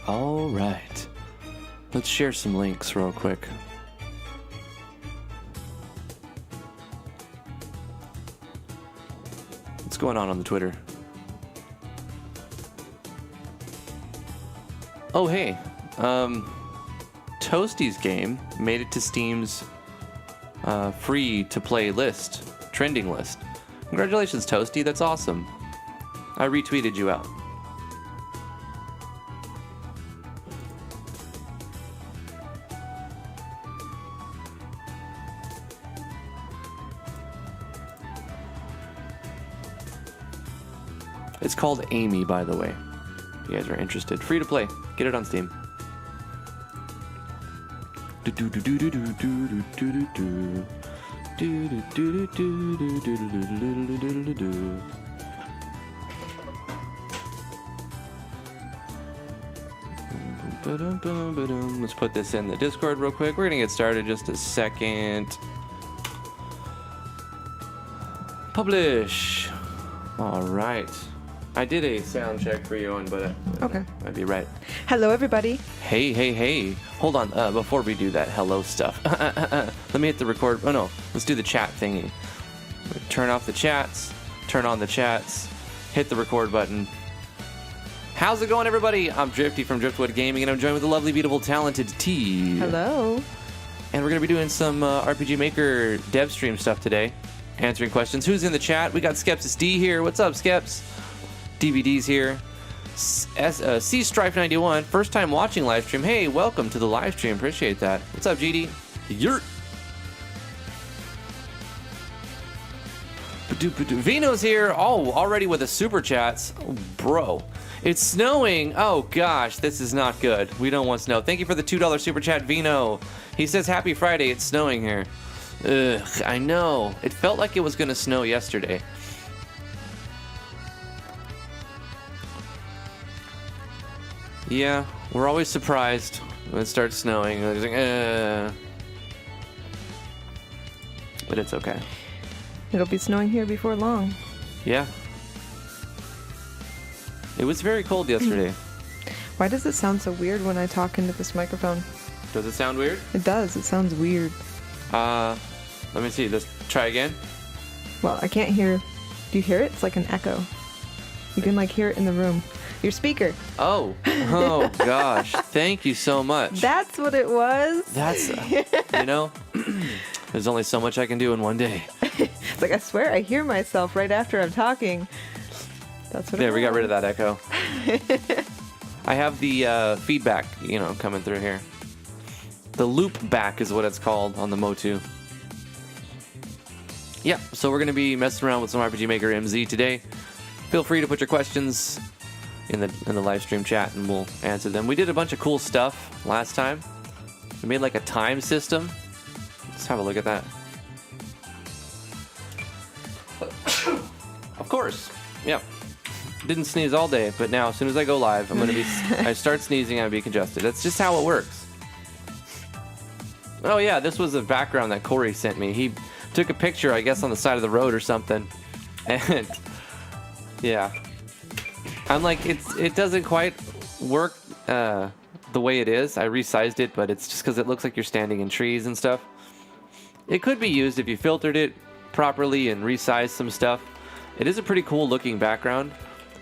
All right. Let's share some links real quick. What's going on the Twitter? Oh, hey. Toasty's game made it to Steam's free-to-play list, trending list. Congratulations, Toasty. That's awesome. I retweeted you out. It's called Amy, by the way. If you guys are interested. Free to play. Get it on Steam. Let's put this in the Discord real quick. We're gonna get started just a second. Publish. All right. I did a sound check for you, but okay, I'd be right. Hello, everybody. Hey. Hold on. Before we do that hello stuff, let me hit the record. Oh, no. Let's do the chat thingy. Turn off the chats. Turn on the chats. Hit the record button. How's it going, everybody? I'm Drifty from Driftwood Gaming, and I'm joined with the lovely, beautiful, talented T. Hello. And we're going to be doing some RPG Maker dev stream stuff today. Answering questions. Who's in the chat? We got Skepsis D here. What's up, Skeps? DVD's here. C Strife 91, first time watching live stream. Hey, welcome to the live stream. Appreciate that. What's up, GD? Yurt. Vino's here. Oh, already with the super chats. Oh, bro, it's snowing. Oh gosh, this is not good. We don't want snow. Thank you for the $2 super chat, Vino. He says happy Friday. It's snowing here. Ugh, I know. It felt like it was gonna snow yesterday. Yeah, we're always surprised when it starts snowing. It's like, but it's okay. It'll be snowing here before long. Yeah. It was very cold yesterday. Why does it sound so weird when I talk into this microphone? Does it sound weird? It does. It sounds weird. Let me see. Let's try again. Well, I can't hear. Do you hear it? It's like an echo. You can like hear it in the room. Your speaker. Oh gosh. Thank you so much. That's what it was. That's, there's only so much I can do in one day. It's like, I swear I hear myself right after I'm talking. That's what it was. Yeah, we got rid of that echo. I have the feedback, coming through here. The loop back is what it's called on the Motu. Yeah, so we're going to be messing around with some RPG Maker MZ today. Feel free to put your questions in the live stream chat and we'll answer them. We did a bunch of cool stuff last time. We made like a time system. Let's have a look at that. Of course. Yep. Didn't sneeze all day, but now as soon as I go live, I start sneezing, I'll be congested. That's just how it works. Oh yeah, this was a background that Corey sent me. He took a picture, I guess, on the side of the road or something. And yeah. I'm like, it doesn't quite work the way it is. I resized it, but it's just because it looks like you're standing in trees and stuff. It could be used if you filtered it properly and resized some stuff. It is a pretty cool looking background,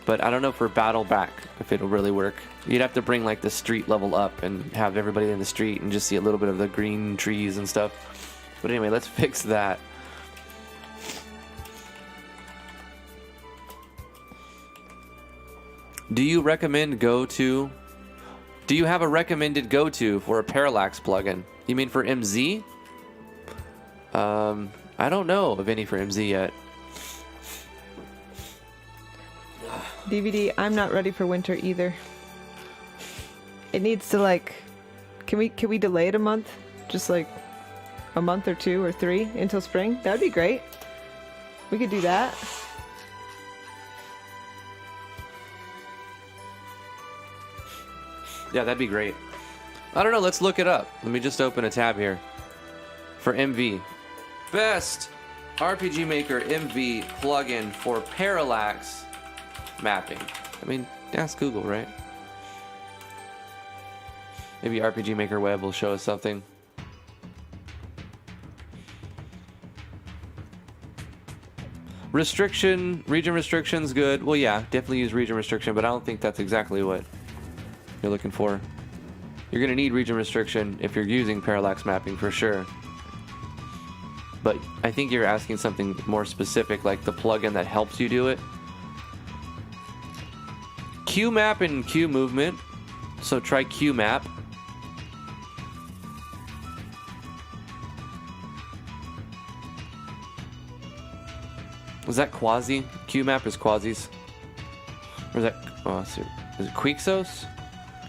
but I don't know for battle back if it'll really work. You'd have to bring like the street level up and have everybody in the street and just see a little bit of the green trees and stuff. But anyway, let's fix that. Do you have a recommended go-to for a parallax plugin? You mean for MZ? I don't know of any for MZ yet. DVD, I'm not ready for winter either. It needs to can we delay it a month? Just like a month or 2 or 3 until spring? That would be great. We could do that. Yeah, that'd be great. I don't know, let's look it up. Let me just open a tab here. For MV. Best RPG Maker MV plugin for parallax mapping. I mean, ask Google, right? Maybe RPG Maker Web will show us something. Region restriction's good. Well, yeah, definitely use region restriction, but I don't think that's exactly what you're looking for. You're going to need region restriction if you're using parallax mapping for sure. But I think you're asking something more specific, like the plugin that helps you do it. Q map and Q movement. So try Q map. Was that quasi? Q map is quasis. Or is that? Oh, is it Quixos?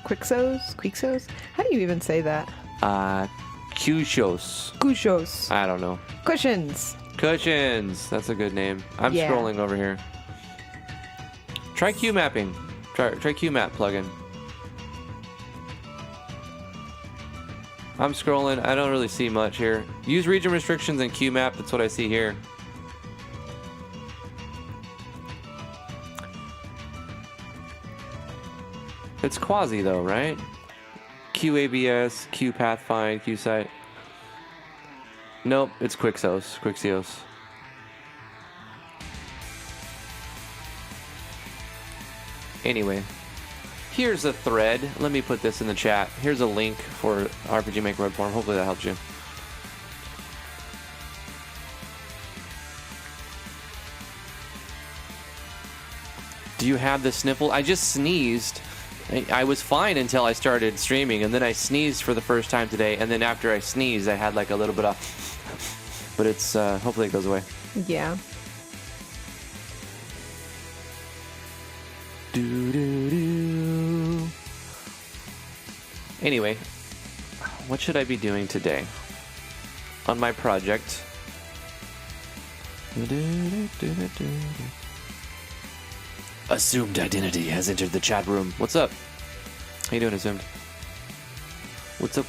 Quixos? How do you even say that? Cushos. Cushos. I don't know. Cushions. That's a good name. I'm scrolling over here. Try Q mapping. Try Q map plugin. I'm scrolling. I don't really see much here. Use region restrictions and Q map. That's what I see here. It's quasi though, right? QABS, QPathfind, QSite. Nope, it's Quixios. Anyway, here's a thread. Let me put this in the chat. Here's a link for RPG Maker Web Forum. Hopefully that helps you. Do you have the sniffle? I just sneezed. I was fine until I started streaming, and then I sneezed for the first time today, and then after I sneezed, I had like a little bit of... But it's, hopefully it goes away. Yeah. Do. Anyway, what should I be doing today on my project? Assumed identity has entered the chat room. What's up? How you doing, Assumed? What's up?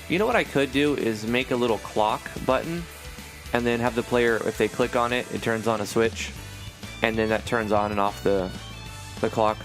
You know what I could do is make a little clock button and then have the player, if they click on it, it turns on a switch, and then that turns on and off the clock.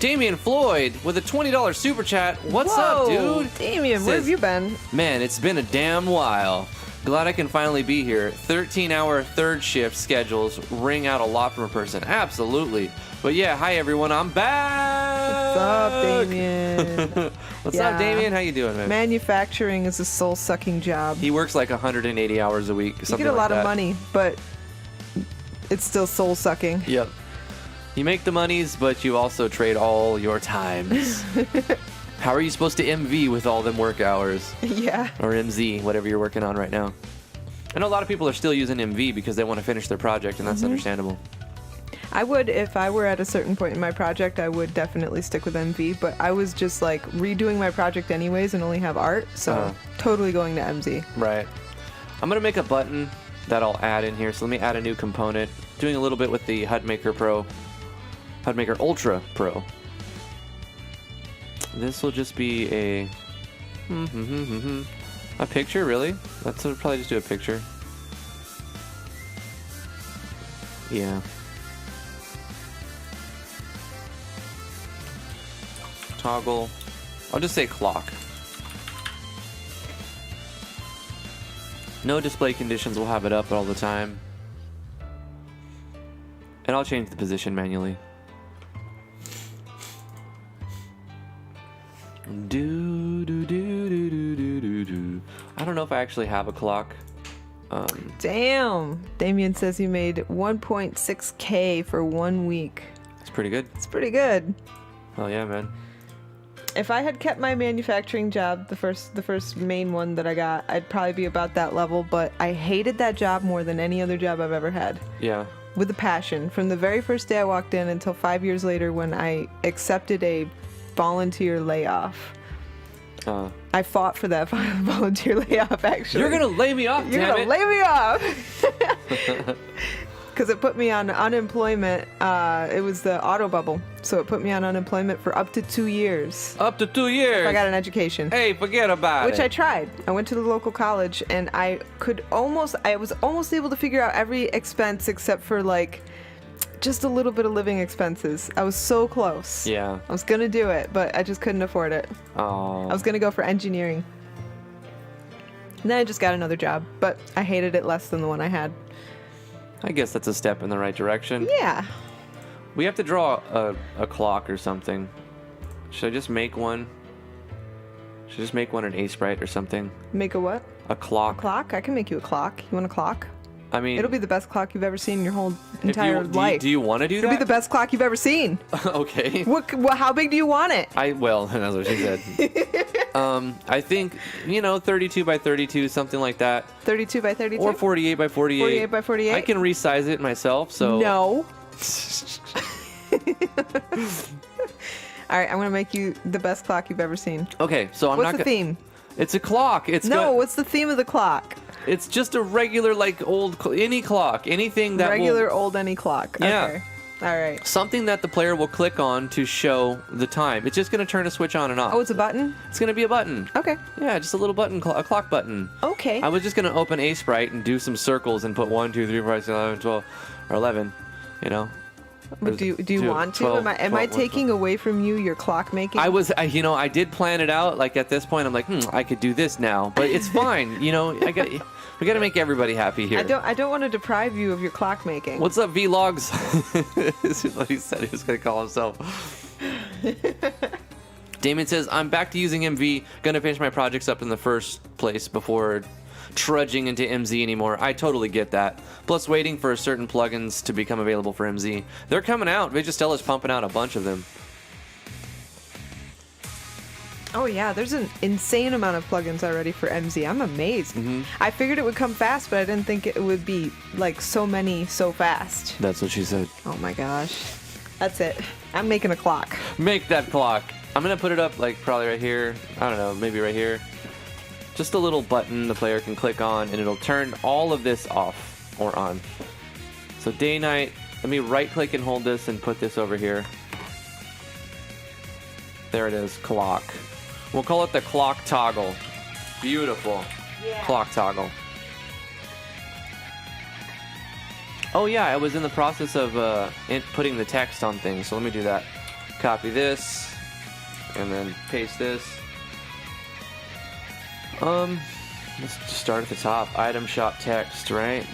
Damian Floyd with a $20 super chat. What's up, dude? Damian, where have you been? Man, it's been a damn while. Glad I can finally be here. 13-hour third shift schedules ring out a lot from a person. Absolutely. But yeah, hi everyone, I'm back. What's up, Damian? What's up, Damian? How you doing, man? Manufacturing is a soul-sucking job. He works like 180 hours a week. You get a lot of money, but it's still soul-sucking. Yep. You make the monies, but you also trade all your times. How are you supposed to MV with all them work hours? Yeah. Or MZ, whatever you're working on right now. I know a lot of people are still using MV because they want to finish their project, and that's understandable. I would, if I were at a certain point in my project, I would definitely stick with MV, but I was just like redoing my project anyways and only have art, so totally going to MZ. Right. I'm going to make a button that I'll add in here, so let me add a new component. Doing a little bit with the HUD Maker Ultra Pro. This will just be a picture, really? Let's probably just do a picture. Yeah. Toggle. I'll just say clock. No display conditions, we'll have it up all the time. And I'll change the position manually. I don't know if I actually have a clock. Damn. Damien says you made 1.6K for 1 week. It's pretty good. It's pretty good. Hell yeah, man. If I had kept my manufacturing job, the first main one that I got, I'd probably be about that level, but I hated that job more than any other job I've ever had. Yeah. With a passion. From the very first day I walked in until 5 years later when I accepted a volunteer layoff. I fought for that volunteer layoff, actually. You're gonna lay me off, You're damn gonna it. lay me off. because it put me on unemployment. It was the auto bubble, so it put me on unemployment for up to 2 years. Up to 2 years. If I got an education. Hey, forget about Which it. I tried. I went to the local college, and I was almost able to figure out every expense except for like just a little bit of living expenses. I was so close. Yeah. I was gonna do it, but I just couldn't afford it. Oh. I was gonna go for engineering. And then I just got another job, but I hated it less than the one I had. I guess that's a step in the right direction. Yeah. We have to draw a clock or something. Should I just make one? Should I just make one an A Sprite or something? Make a what? A clock. Clock? I can make you a clock. You want a clock? I mean, It'll be the best clock you've ever seen in your whole entire life. Do you want to do that? It'll be the best clock you've ever seen. Okay. How big do you want it? Well, that's what she said. I think, 32 by 32, something like that. 32 by 32? Or 48 by 48. 48 by 48? I can resize it myself, so. No. All right, I'm going to make you the best clock you've ever seen. Okay, so I'm What's not the theme? It's a clock. What's the theme of the clock? It's just a regular, any clock. Anything that any clock. Yeah. Okay. All right. Something that the player will click on to show the time. It's just going to turn a switch on and off. Oh, it's a button? It's going to be a button. Okay. Yeah, just a little button, a clock button. Okay. I was just going to open A Sprite and do some circles and put 1, 2, 3, 4, 5, 6, 11, 12, or 11, But do you want to? 12, Am I 12, taking away from you your clock making? I did plan it out. Like at this point, I'm like, I could do this now, but it's fine. We got to make everybody happy here. I don't want to deprive you of your clock making. What's up, Vlogs? This is what he said he was going to call himself. Damon says, I'm back to using MV. Gonna finish my projects up in the first place before trudging into MZ anymore. I totally get that. Plus waiting for certain plugins to become available for MZ. They're coming out. Vigistella's pumping out a bunch of them. Oh yeah, there's an insane amount of plugins already for MZ. I'm amazed. Mm-hmm. I figured it would come fast, but I didn't think it would be like so many so fast. That's what she said. Oh my gosh. That's it. I'm making a clock. Make that clock. I'm gonna put it up probably right here. I don't know, maybe right here. Just a little button the player can click on and it'll turn all of this off or on. So day, night, let me right click and hold this and put this over here. There it is, clock. We'll call it the clock toggle. Beautiful. Yeah. Clock toggle. Oh yeah, I was in the process of putting the text on things, so let me do that. Copy this, and then paste this. Let's just start at the top. Item shop text, right?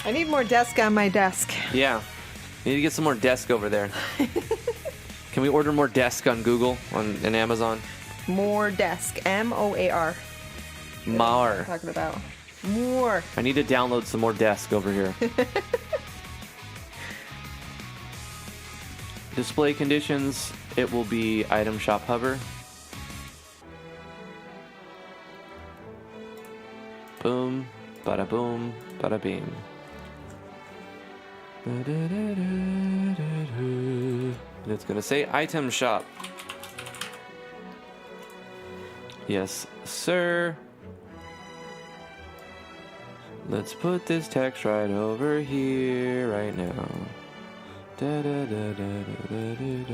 I need more desk on my desk. Yeah. Need to get some more desk over there. Can we order more desk on Google and Amazon? More desk. M-O-A-R. Mar. What am I talking about? More. I need to download some more desk over here. Display conditions, it will be item shop hover. Boom, bada boom, bada bing. And it's gonna say item shop. Yes, sir. Let's put this text right over here right now. Da, da, da, da, da, da, da.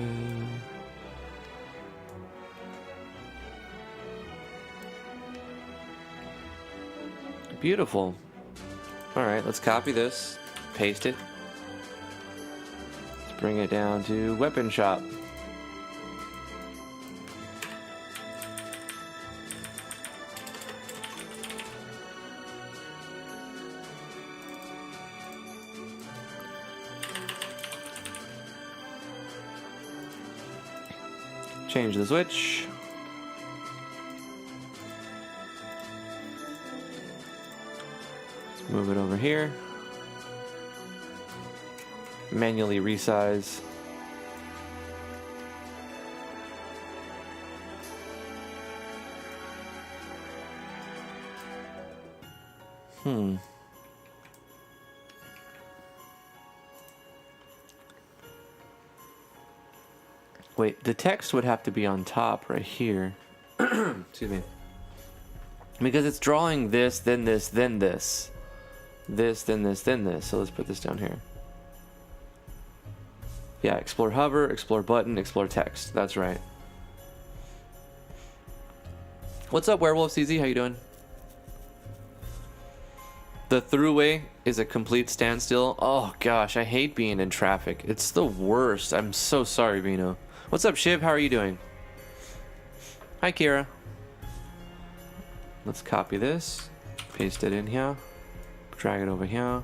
Beautiful. All right, let's copy this, paste it. Let's bring it down to weapon shop. Change the switch. Let's move it over here. Manually resize. Wait, the text would have to be on top right here. Excuse me. Because it's drawing this, then this, then this. This, then this, then this. So let's put this down here. Yeah, explore hover, explore button, explore text. That's right. What's up, Werewolf CZ? How you doing? The throughway is a complete standstill. Oh gosh, I hate being in traffic. It's the worst. I'm so sorry, Vino. What's up, Shiv? How are you doing? Hi, Kira. Let's copy this, paste it in here, drag it over here.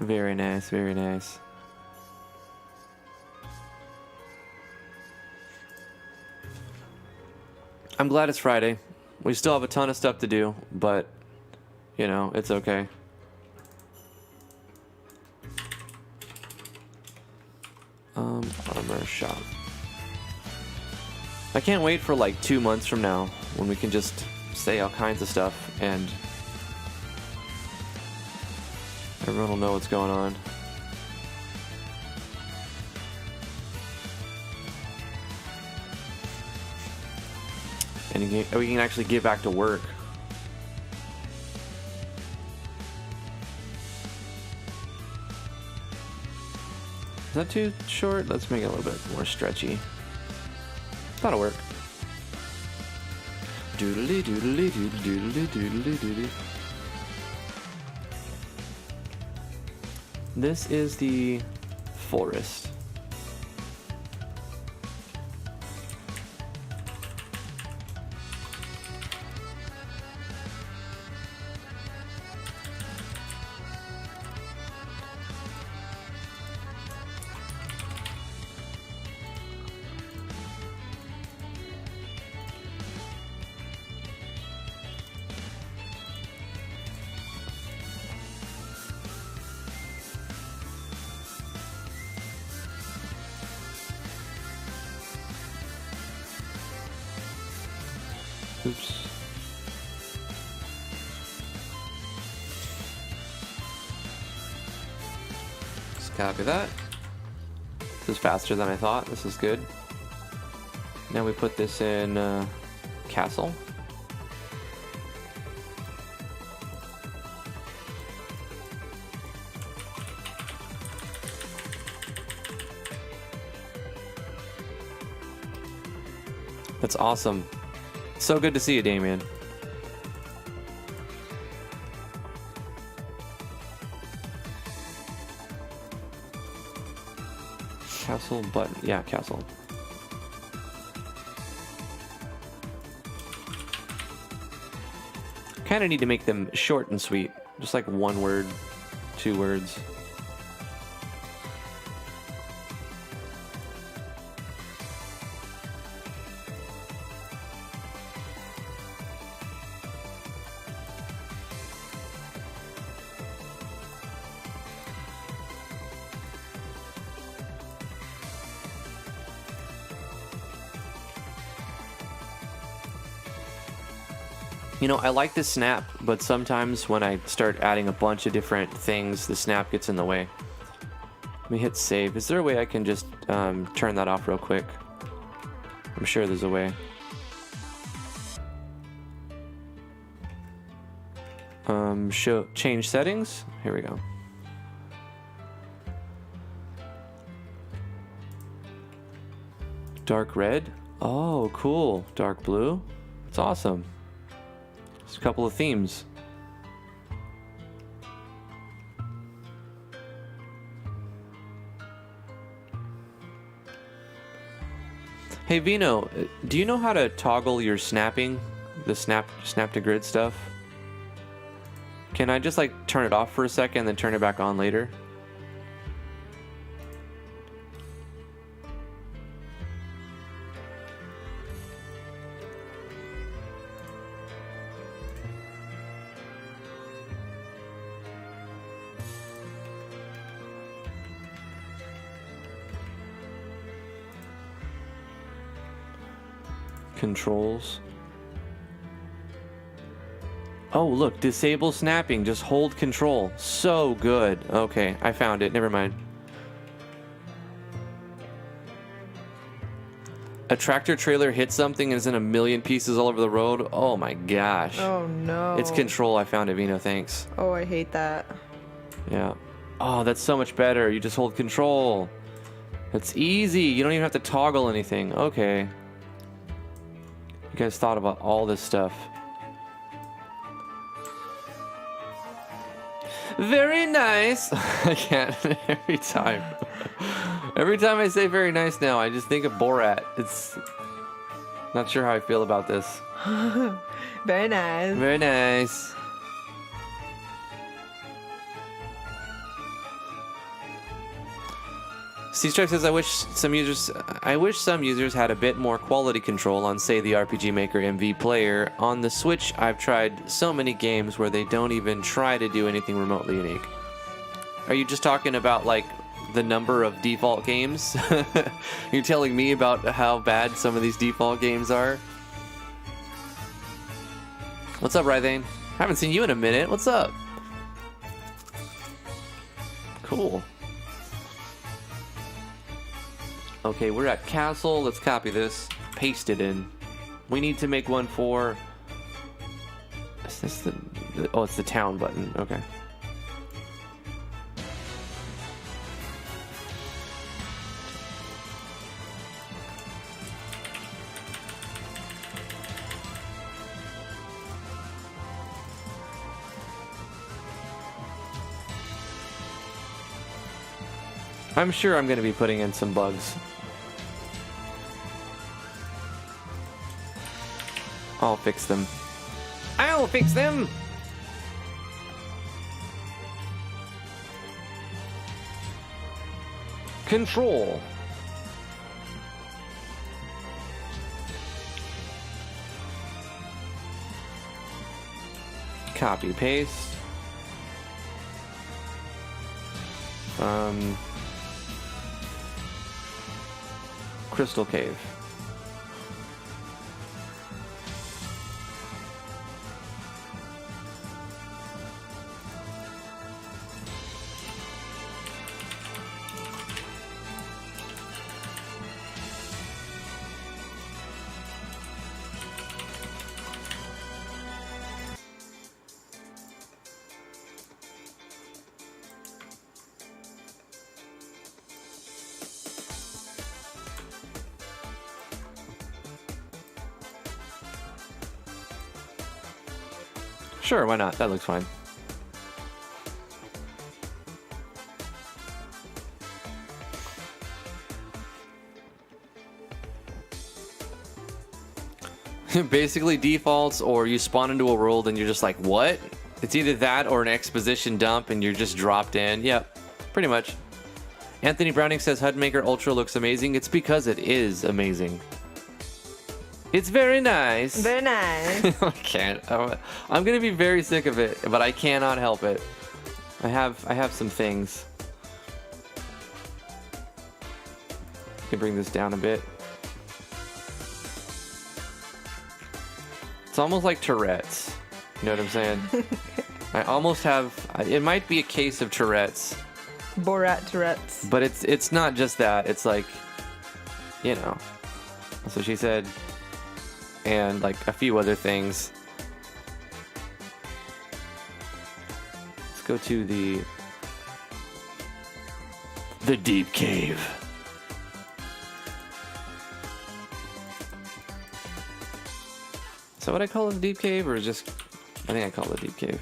Very nice, very nice. I'm glad it's Friday. We still have a ton of stuff to do, but, you know, it's okay. Armor shop. I can't wait for like 2 months from now when we can just say all kinds of stuff and everyone will know what's going on. And we can actually get back to work. Is that too short? Let's make it a little bit more stretchy. That'll work. Doodly doodly doodly doodly doodly doodly. This is the forest. Oops. Just copy that. This is faster than I thought. This is good. Now we put this in castle. That's awesome. So good to see you, Damien. Castle button. Yeah, castle. Kind of need to make them short and sweet. Just like 1 word, 2 words. You know, I like the snap, but sometimes when I start adding a bunch of different things, the snap gets in the way. Let me hit save. Is there a way I can just turn that off real quick? I'm sure there's a way. Change settings. Here we go. Dark red. Oh, cool. Dark blue. That's awesome. There's a couple of themes. Hey Vino, do you know how to toggle your snapping? The snap to grid stuff? Can I just like turn it off for a second and then turn it back on later? Controls. Oh, look, disable snapping. Just hold control. So good. Okay, I found it. Never mind. A tractor trailer hit something and is in a million pieces all over the road. Oh my gosh. Oh no. It's control. I found it, Vino. Thanks. Oh, I hate that. Yeah. Oh, that's so much better. You just hold control. It's easy. You don't even have to toggle anything. Okay. You guys thought about all this stuff. Very nice. I can't every time. Every time I say very nice now, I just think of Borat. It's not sure how I feel about this. Very nice. Very nice. C-Stripe says, I wish some users had a bit more quality control on, say, the RPG Maker MV player. On the Switch, I've tried so many games where they don't even try to do anything remotely unique. Are you just talking about, like, the number of default games? You're telling me about how bad some of these default games are? What's up, Rythane? Haven't seen you in a minute. What's up? Cool. Okay, we're at Castle. Let's copy this. Paste it in. We need to make one for... Is this the... Oh, it's the town button. Okay. I'm sure I'm going to be putting in some bugs. I'll fix them. I'll fix them! Control. Copy, paste. Crystal Cave. Sure, why not? That looks fine. Basically defaults, or you spawn into a world and you're just like, what? It's either that or an exposition dump and you're just dropped in. Yep, pretty much. Anthony Browning says HUD Maker Ultra looks amazing. It's because it is amazing. It's very nice. Very nice. I can't. I'm gonna be very sick of it, but I cannot help it. I have some things. I can bring this down a bit. It's almost like Tourette's. You know what I'm saying? I almost have. It might be a case of Tourette's. Borat Tourette's. But it's not just that. It's like, you know. That's what she said. And like a few other things. Let's go to the deep cave. Is that what I call it, the deep cave, or is just? I think I call it the deep cave.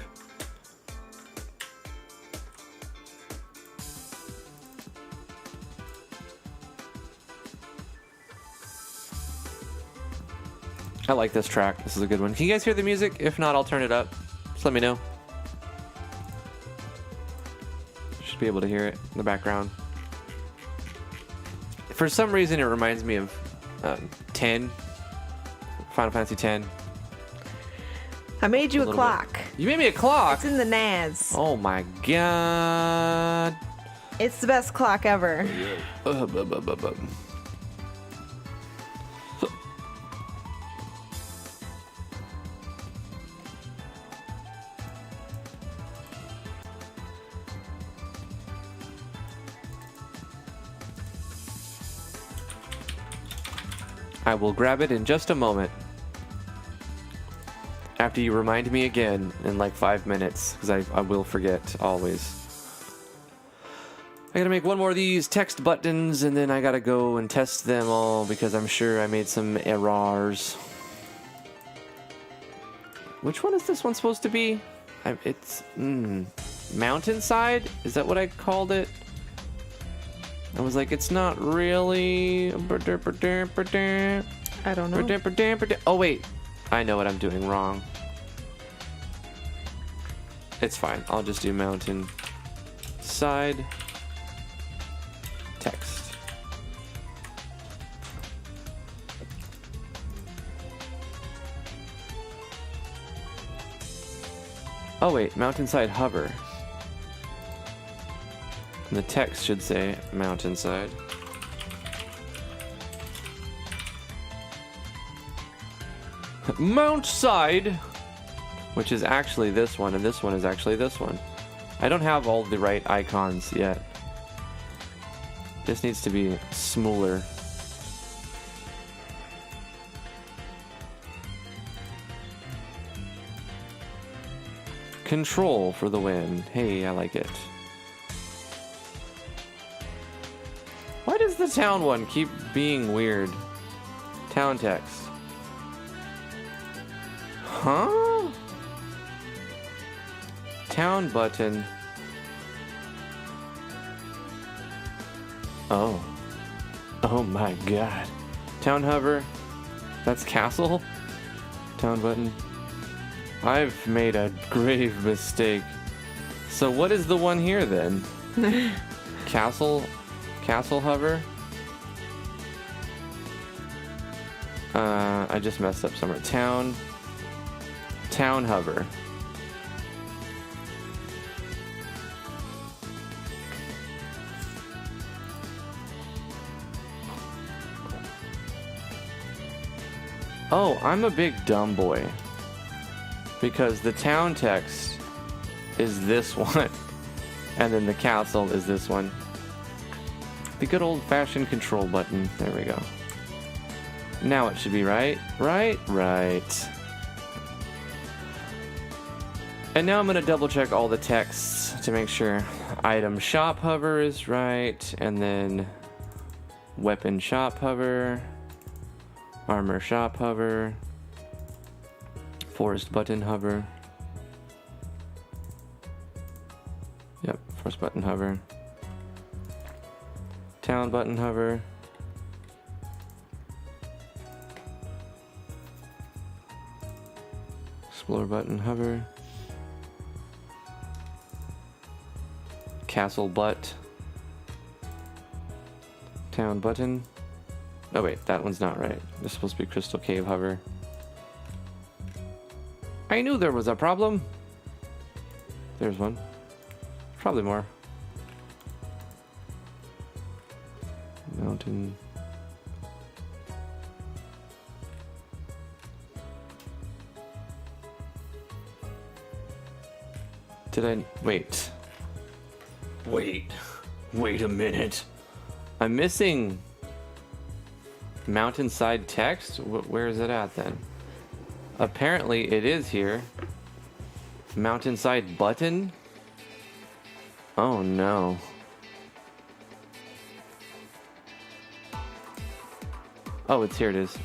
I like this track. This is a good one. Can you guys hear the music? If not, I'll turn it up. Just let me know. Should be able to hear it in the background. For some reason, it reminds me of 10. Final Fantasy 10. I made you a clock. Bit. You made me a clock? It's in the NAS. Oh my god. It's the best clock ever. I will grab it in just a moment. After you remind me again in like 5 minutes, because I will forget always. I gotta make one more of these text buttons, and then I gotta go and test them all because I'm sure I made some errors. Which one is this one supposed to be? It's mountainside? Is that what I called it? I was like, it's not really. I don't know. Oh wait, I know what I'm doing wrong. It's fine. I'll just do mountain side text. Oh wait, mountainside hover. And the text should say mountainside. Mount side, which is actually this one, and this one is actually this one. I don't have all the right icons yet. This needs to be smoother. Control for the win. Hey, I like it. Why does the town one keep being weird? Town text. Huh? Town button. Oh. Oh my god. Town hover. That's castle? Town button. I've made a grave mistake. So what is the one here then? Castle hover? I just messed up somewhere. Town hover. Oh, I'm a big dumb boy. Because the town text is this one. And then the castle is this one. The good old-fashioned control button. There we go. Now it should be right. Right. And now I'm going to double check all the texts to make sure item shop hover is right. And then weapon shop hover. Armor shop hover. Forest button hover. Yep, forest button hover. Town button hover. Explore button hover. Castle butt. Town button. Oh wait, that one's not right. This is supposed to be Crystal Cave hover. I knew there was a problem. There's one. Probably more. Mountain. Did I... Wait. Wait a minute. I'm missing mountainside text? Where is it at then? Apparently it is here. Mountainside button? Oh no. Oh, it's here it is.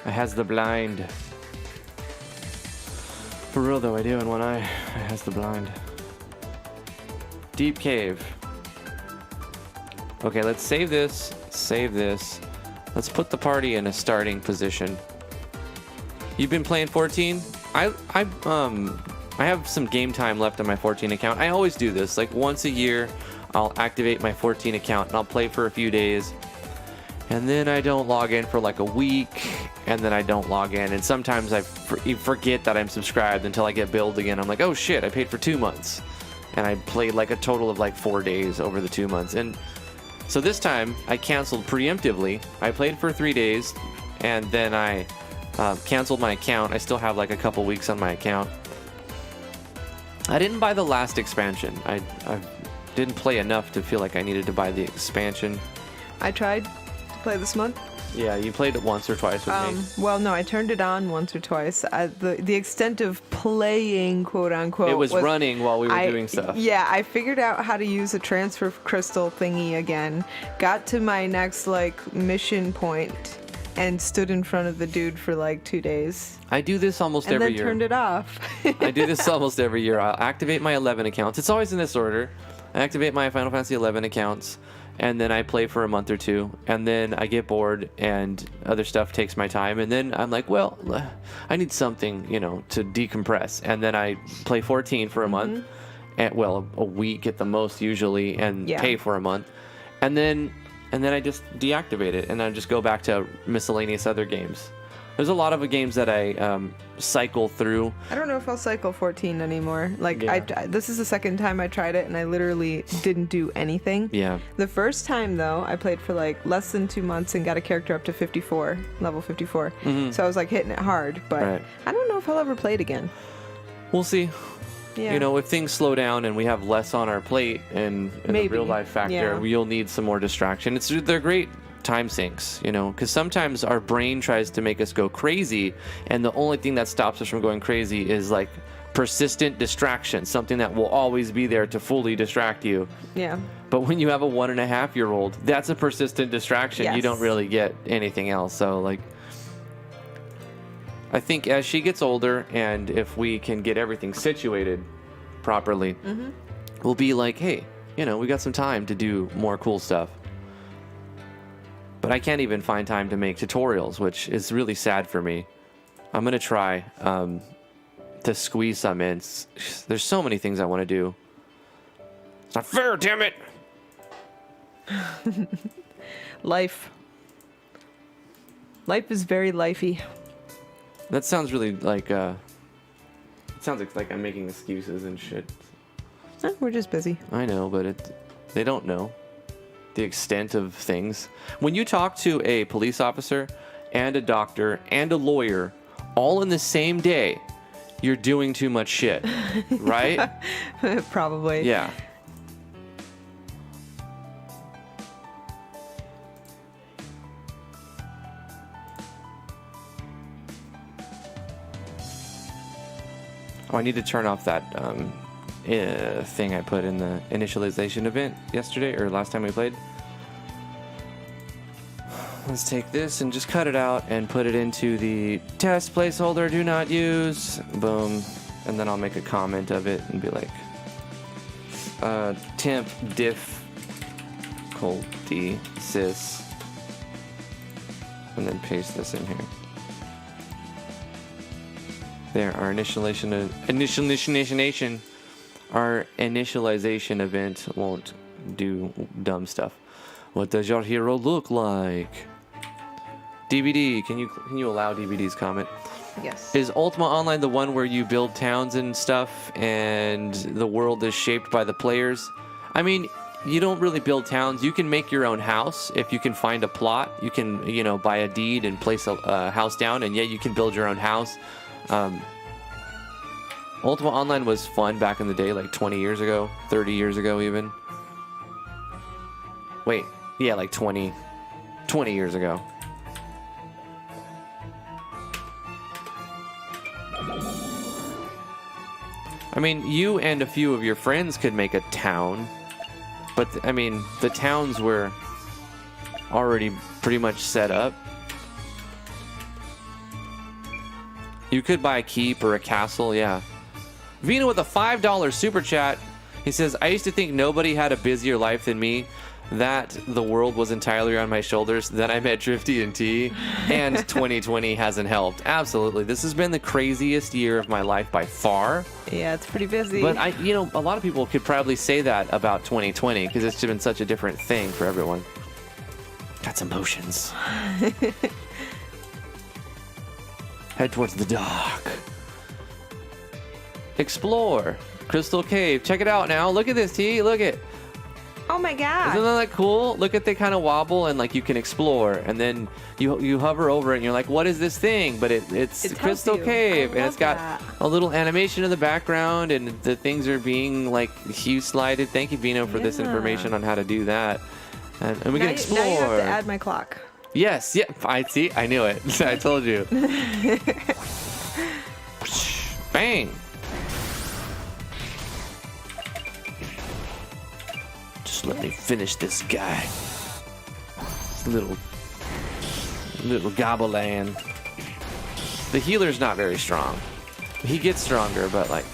It has the blind. For real though, I do in one eye. It has the blind. Deep cave. Okay, let's save this. Save this. Let's put the party in a starting position. You've been playing 14? I have some game time left on my 14 account. I always do this. Like once a year, I'll activate my 14 account and I'll play for a few days. And then I don't log in for like a week, and then I don't log in. And sometimes I forget that I'm subscribed until I get billed again. I'm like, oh shit, I paid for 2 months. And I played like a total of like 4 days over the 2 months. And so this time I canceled preemptively. I played for 3 days, and then I canceled my account. I still have like a couple weeks on my account. I didn't buy the last expansion. I didn't play enough to feel like I needed to buy the expansion. I tried to play this month. Yeah, you played it once or twice with me. Well, no, I turned it on once or twice. The extent of playing, quote unquote, It was running while we were doing stuff. Yeah, I figured out how to use a transfer crystal thingy again. Got to my next mission point, and stood in front of the dude for like 2 days. I do this almost and every then year. Turned it off. I do this almost every year. I'll activate my 11 accounts. It's always in this order. I activate my Final Fantasy 11 accounts, and then I play for a month or two, and then I get bored, and other stuff takes my time, and then I'm like, well, I need something, to decompress, and then I play 14 for a month, and a week at the most usually, and pay for a month, and then I just deactivate it, and I just go back to miscellaneous other games. There's a lot of games that I cycle through. I don't know if I'll cycle 14 anymore. This is the second time I tried it, and I literally didn't do anything. Yeah. The first time, though, I played for less than 2 months and got a character up to 54, level 54. Mm-hmm. So I was hitting it hard, but right. I don't know if I'll ever play it again. We'll see. Yeah. If things slow down and we have less on our plate and the real life factor, you'll need some more distraction. They're great time sinks, because sometimes our brain tries to make us go crazy, and the only thing that stops us from going crazy is persistent distraction, something that will always be there to fully distract you. Yeah. But when you have a 1.5-year-old, that's a persistent distraction. Yes. You don't really get anything else. So I think as she gets older, and if we can get everything situated properly, we'll be like, hey, we got some time to do more cool stuff. But I can't even find time to make tutorials, which is really sad for me. I'm going to try to squeeze some in. There's so many things I want to do. It's not fair, damn it! Life. Life is very lifey. That sounds really it sounds like I'm making excuses and shit. We're just busy. I know, but they don't know the extent of things. When you talk to a police officer and a doctor and a lawyer all in the same day, you're doing too much shit, right? Probably. Yeah. Oh, I need to turn off that thing I put in the initialization event yesterday or last time we played. Let's take this and just cut it out and put it into the test placeholder, do not use. Boom. And then I'll make a comment of it and be like, temp diff d sys. And then paste this in here. There, our initialization event won't do dumb stuff. What does your hero look like? DVD, can you allow DVD's comment? Yes. Is Ultima Online the one where you build towns and stuff and the world is shaped by the players? I mean, you don't really build towns. You can make your own house if you can find a plot. You can, buy a deed and place a house down, and you can build your own house. Ultima Online was fun back in the day, 20 years ago, 30 years ago even. Wait, yeah, 20 years ago. I mean, you and a few of your friends could make a town, but the towns were already pretty much set up. You could buy a keep or a castle, yeah. Vina with a $5 super chat. He says, I used to think nobody had a busier life than me, that the world was entirely on my shoulders. Then I met Drifty and T, and 2020 hasn't helped. Absolutely. This has been the craziest year of my life by far. Yeah, it's pretty busy. But a lot of people could probably say that about 2020 because it's been such a different thing for everyone. Got some potions. Head towards the dock. Explore. Crystal Cave. Check it out now. Look at this, T. Look at. Oh my god. Isn't that cool? Look at they kind of wobble and you can explore, and then you hover over it and you're like, what is this thing? But it's Crystal Cave, and it's got a little animation in the background, and the things are being hue slided. Thank you, Vino, for this information on how to do that. And we can explore. Now you have to add my clock. Yes, yeah, I see. I knew it. I told you. Bang. Just let me finish this guy. This little gobbleland. The healer's not very strong. He gets stronger, but like,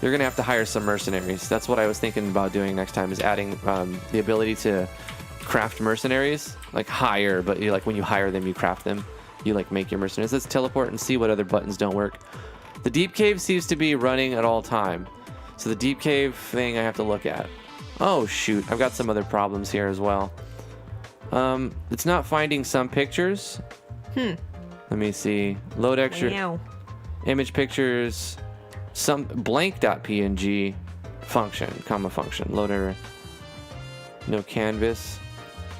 you're gonna have to hire some mercenaries. That's what I was thinking about doing next time, is adding the ability to craft mercenaries, like hire, but you like when you hire them, you craft them. You like make your mercenaries. Let's teleport and see what other buttons don't work. The deep cave seems to be running at all time. So the deep cave thing I have to look at. Oh shoot, I've got some other problems here as well. It's not finding some pictures. Let me see. Load extra image pictures. Some blank.png function, comma function. Loader. No canvas.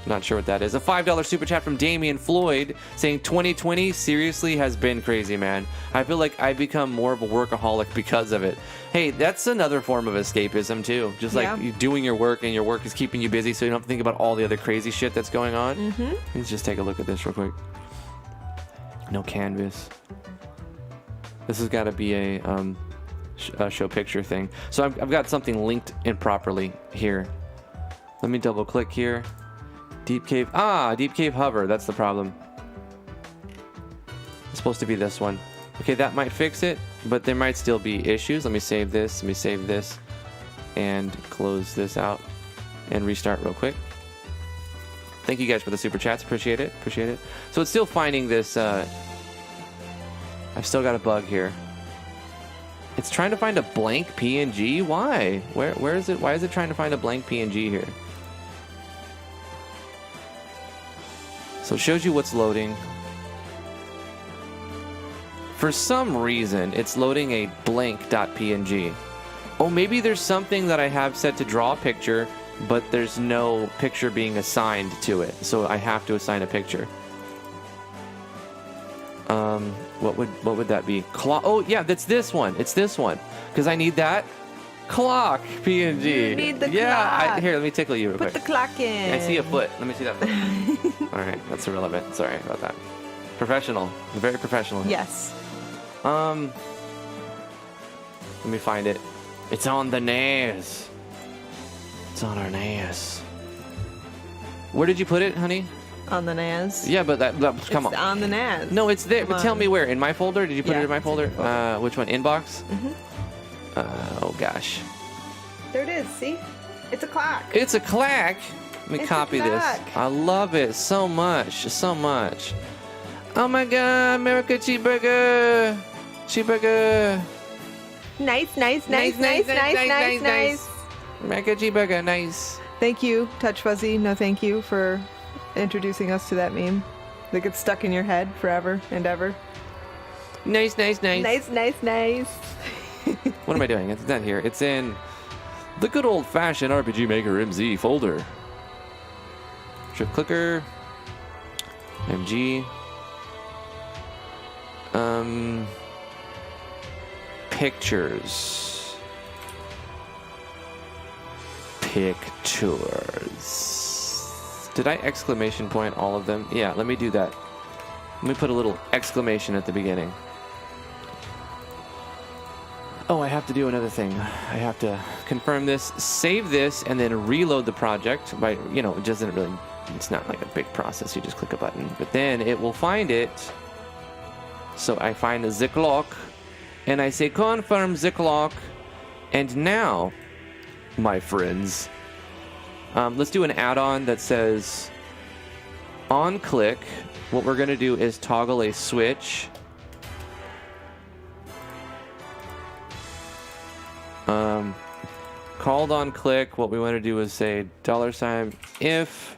Not sure what that is. A $5 super chat from Damian Floyd saying 2020 seriously has been crazy, man. I feel like I've become more of a workaholic because of it. Hey, that's another form of escapism too. Just like you doing your work, and your work is keeping you busy so you don't have to think about all the other crazy shit that's going on. Let's just take a look at this real quick. No canvas. This has got to be a show picture thing. So I've got something linked improperly here. Let me double click here. Deep cave. Deep cave hover. That's the problem. It's supposed to be this one. Okay, that might fix it, but there might still be issues. Let me save this. Let me save this and close this out and restart real quick. Thank you guys for the super chats. Appreciate it. Appreciate it. So it's still finding this. I've still got a bug here. It's trying to find a blank PNG. Why? Where is it? Why is it trying to find a blank PNG here? So it shows you what's loading. For some reason, it's loading a blank.png. Oh, maybe there's something that I have set to draw a picture, but there's no picture being assigned to it. So I have to assign a picture. What would that be? Clock. Oh yeah, that's this one. It's this one. Because I need that clock PNG. You need the clock. Here, let me tickle you real quick. Put the clock in. I see a foot. Let me see that foot. All right, that's irrelevant. Sorry about that. Professional. Very professional. Yes. Let me find it. It's on the NAS. It's on our NAS. Where did you put it, honey? On the NAS. Yeah, but that come on. It's on the NAS. No, it's there. But tell me where. In my folder? Did you put it in my folder? Which one? Inbox? Oh gosh. There it is. See? It's a clock. It's a clock. Let me copy this. I love it so much. So much. Oh my god, America cheeseburger. Cheeseburger. Nice. America cheeseburger, nice. Thank you, Touch Fuzzy. No, thank you for introducing us to that meme that gets stuck in your head forever and ever. Nice. Nice. What am I doing? It's not here. It's in the good old-fashioned RPG Maker MZ folder. Shift clicker. MG. Pictures. Did I exclamation point all of them? Yeah, let me do that. Let me put a little exclamation at the beginning. Oh, I have to do another thing. I have to confirm this, save this, and then reload the project. By, it doesn't really, it's not like a big process. You just click a button. But then it will find it. So I find the clock, and I say confirm the clock. And now, my friends, let's do an add-on that says on click. What we're going to do is toggle a switch. Called on click. What we want to do is say $if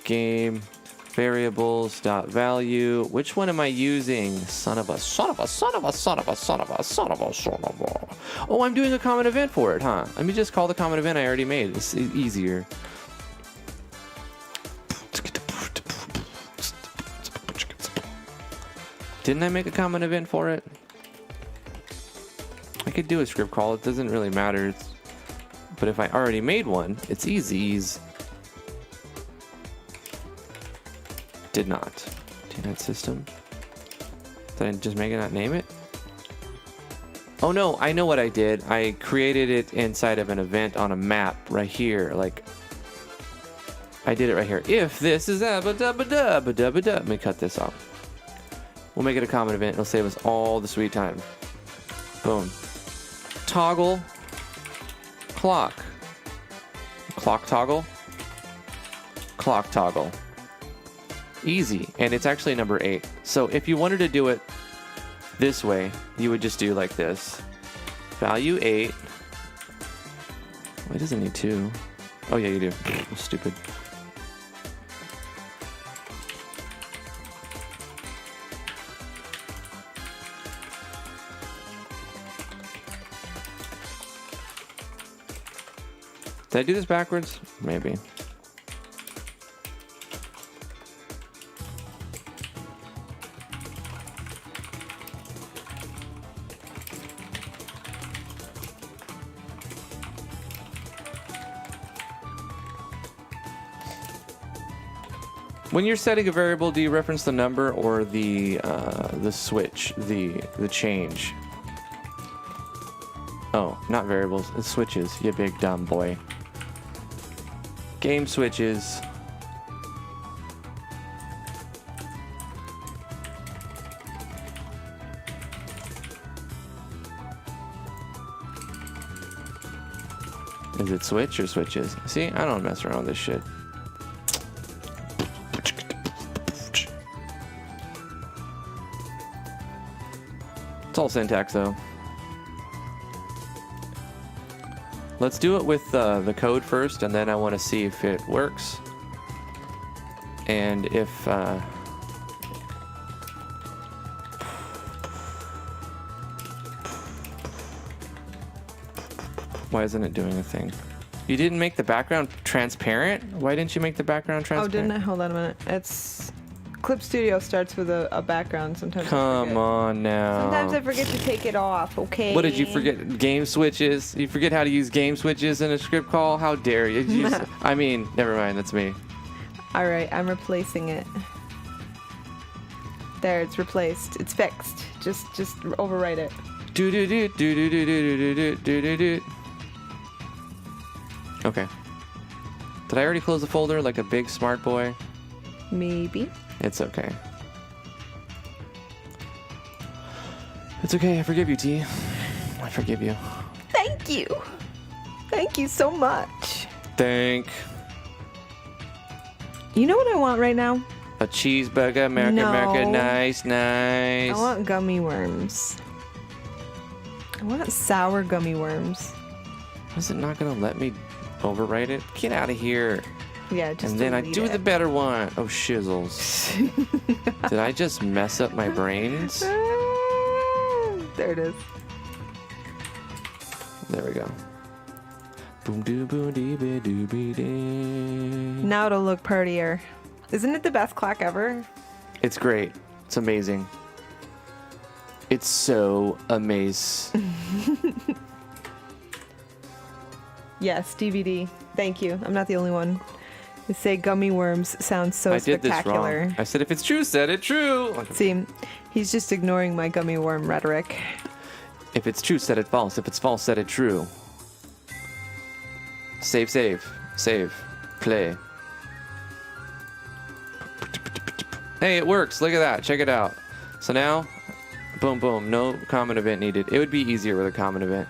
$game variables.value. Which one am I using? Son of a. Oh, I'm doing a common event for it, huh? Let me just call the common event I already made. It's easier. Didn't I make a common event for it? I could do a script call. It doesn't really matter. But if I already made one, it's easy. Did not. Did system? Did I just make it not name it? Oh no, I know what I did. I created it inside of an event on a map right here. Like, I did it right here. If this is Let me cut this off. We'll make it a common event. It'll save us all the sweet time. Boom. Toggle. Clock. Clock toggle. Clock toggle. Easy. And it's actually number 8. So if you wanted to do it this way, you would just do like this. Value 8. Well, it doesn't need 2. Oh yeah, you do. Stupid. Did I do this backwards? Maybe. When you're setting a variable, do you reference the number or the switch, the change? Oh, not variables, it's switches, you big dumb boy. Game switches. Is it switch or switches? See, I don't mess around with this shit. It's all syntax though. Let's do it with the code first, and then I want to see if it works. And if... why isn't it doing a thing? You didn't make the background transparent? Why didn't you make the background transparent? Oh, didn't I? Hold on a minute. It's... Clip Studio starts with a background sometimes. Come on now. Sometimes I forget to take it off, okay? What did you forget? Game switches? You forget how to use game switches in a script call? How dare you? I mean, never mind, that's me. All right, I'm replacing it. There, it's replaced. It's fixed. Just overwrite it. Do do do do do do do do do do do. Okay. Did I already close the folder like a big smart boy? Maybe. It's okay. It's okay. I forgive you, T. I forgive you. Thank you. Thank you so much. Thank. You know what I want right now? A cheeseburger, America, No. America, nice, nice. I want gummy worms. I want sour gummy worms. Is it not gonna let me overwrite it? Get out of here. Yeah, just And then I delete do it. the better one. Oh, shizzles. Did I just mess up my brains? There it is. There we go. Boom doo boom dee be doo be dee. Now it'll look prettier. Isn't it the best clock ever? It's great. It's amazing. It's so amazing. Yes, DVD. Thank you. I'm not the only one. They say gummy worms sounds so I did this spectacular. wrong. I said if it's true, said it true. See, he's just ignoring my gummy worm rhetoric. If it's true, said it false. If it's false, said it true. Save, save, save, play. Hey, it works. Look at that. Check it out. So now, boom, boom. No common event needed. It would be easier with a common event.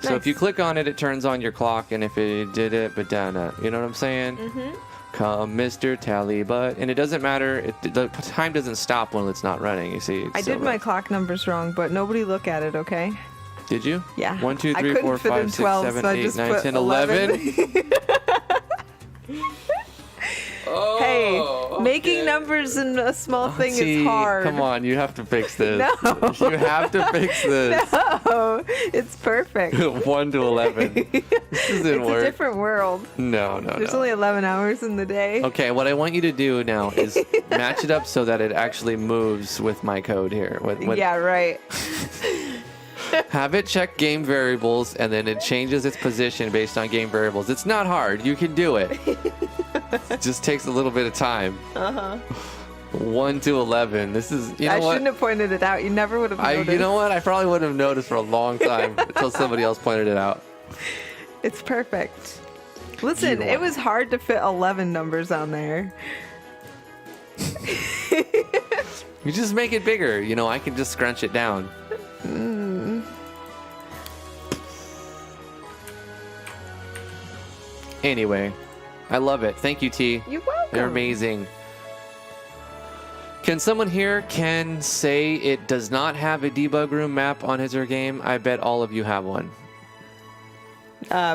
So if you click on it, it turns on your clock, and if it did it, but down, you know what I'm saying? Mm-hmm. Come, Mr. Tallybutt. And it doesn't matter. The time doesn't stop when it's not running, you see. I did my clock numbers wrong, but nobody look at it, okay? Did you? Yeah. 1, 2, I 3, couldn't 4, fit in 5, 6, 12, 7, so I 8, just 9, put 10, 11. Oh, Hey, making numbers in a small thing is hard. Come on, you have to fix this. No. You have to fix this. No, it's perfect. 1 to 11. This doesn't It's work. a different world. No. There's only 11 hours in the day. Okay, what I want you to do now is match it up so that it actually moves with my code here. Yeah, right. Have it check game variables, and then it changes its position based on game variables. It's not hard. You can do it. Just takes a little bit of time. 1 to 11. This is, you know I what? shouldn't have pointed it out. You never would have noticed. You know what? I probably wouldn't have noticed for a long time until somebody else pointed it out. It's perfect. Listen, it was hard to fit 11 numbers on there. You just make it bigger. You know, I can just scrunch it down. Anyway, I love it. Thank you, T. You're welcome. They're amazing. Can someone here say it does not have a debug room map on his or her game? I bet all of you have one.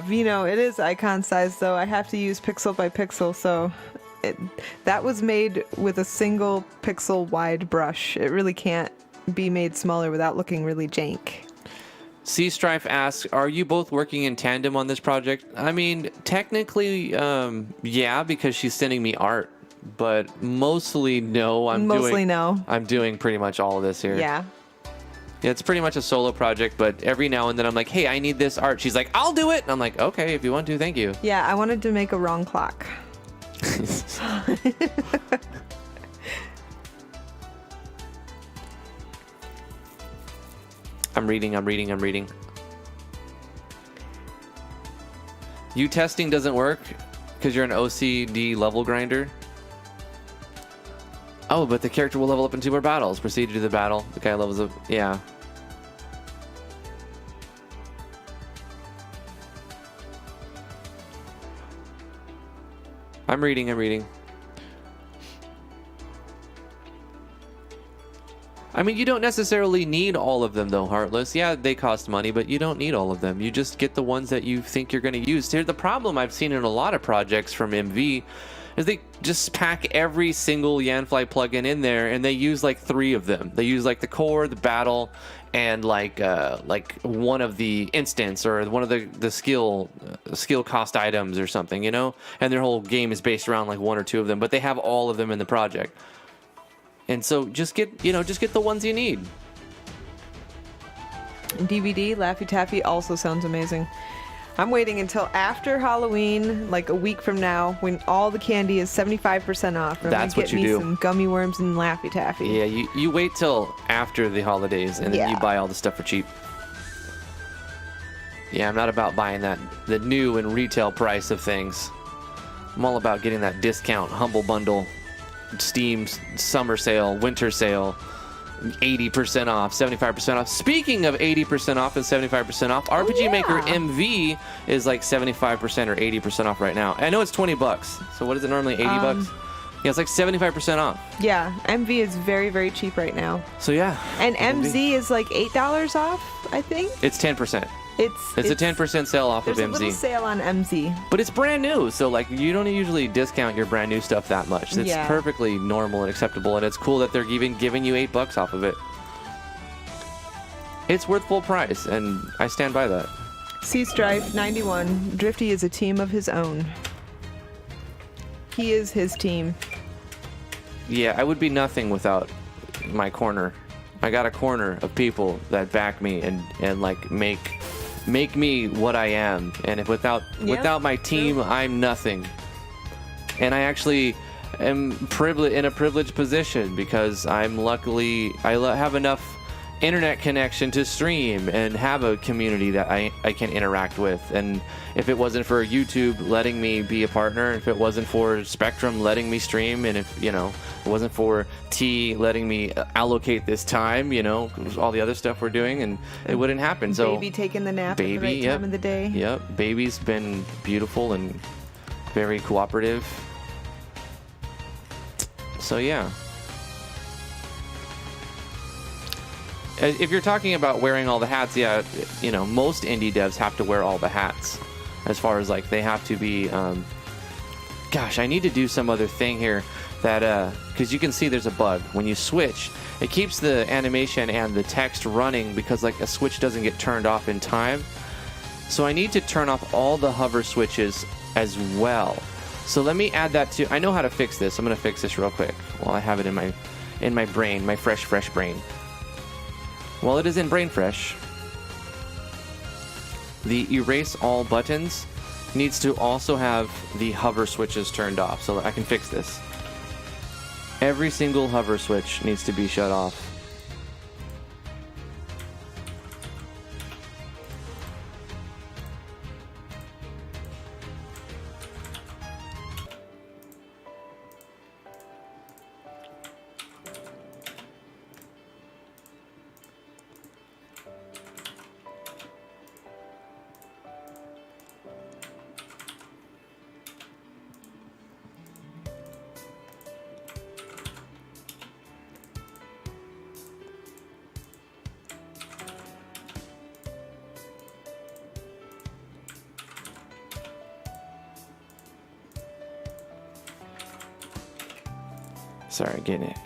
Vino, it is icon size though. I have to use pixel by pixel, so that was made with a single pixel wide brush. It really can't be made smaller without looking really jank. C Strife asks, are you both working in tandem on this project? I mean, technically, yeah, because she's sending me art, but mostly no. I'm doing pretty much all of this here. Yeah. Yeah, it's pretty much a solo project, but every now and then I'm like, hey, I need this art. She's like, I'll do it. And I'm like, okay, if you want to, thank you. Yeah, I wanted to make a wrong clock. I'm reading. You testing doesn't work because you're an OCD level grinder? Oh, but the character will level up in 2 more battles. Proceed to do the battle. The guy levels up. Yeah. I'm reading. I mean, you don't necessarily need all of them, though, Heartless. Yeah, they cost money, but you don't need all of them. You just get the ones that you think you're going to use. Here's the problem I've seen in a lot of projects from MV is they just pack every single Yanfly plugin in there, and they use like 3 of them. They use like the core, the battle, and like one of the instance or one of the skill cost items or something, you know. And their whole game is based around like 1 or 2 of them, but they have all of them in the project. And so just get the ones you need. DVD, Laffy Taffy also sounds amazing. I'm waiting until after Halloween, like a week from now, when all the candy is 75% off. That's what you do. Get me some gummy worms and Laffy Taffy. Yeah, you wait till after the holidays and then you buy all the stuff for cheap. Yeah, I'm not about buying the new and retail price of things. I'm all about getting that discount, Humble Bundle, Steam summer sale, winter sale, 80% off, 75% off. Speaking of 80% off and 75% off, RPG Maker MV is like 75% or 80% off right now. I know it's $20. So what is it normally, 80 bucks? Yeah, it's like 75% off. Yeah, MV is very, very cheap right now. So yeah. And MZ is like $8 off, I think. It's 10%. It's a 10% sale off of MZ. There's a little sale on MZ. But it's brand new, so like you don't usually discount your brand new stuff that much. It's perfectly normal and acceptable, and it's cool that they're even giving you $8 off of it. It's worth full price, and I stand by that. Sea Strife 91. Drifty is a team of his own. He is his team. Yeah, I would be nothing without my corner. I got a corner of people that back me and like make me what I am, and if without my team, I'm nothing. And I actually am in a privileged position because I'm luckily I have enough internet connection to stream and have a community that I can interact with. And if it wasn't for YouTube letting me be a partner, if it wasn't for Spectrum letting me stream, and if it wasn't for T letting me allocate this time, all the other stuff we're doing, and it wouldn't happen. So Baby taking the nap at the right time of the day. Yep, Baby's been beautiful and very cooperative. So yeah. If you're talking about wearing all the hats, most indie devs have to wear all the hats. As far as like they have to be, gosh, I need to do some other thing here that, because you can see there's a bug. When you switch, it keeps the animation and the text running because like a switch doesn't get turned off in time. So I need to turn off all the hover switches as well. So let me add that to, I know how to fix this. I'm going to fix this real quick while I have it in my brain, my fresh brain. While it is in BrainFresh, the erase all buttons needs to also have the hover switches turned off, so I can fix this. Every single hover switch needs to be shut off. Sorry, getting it.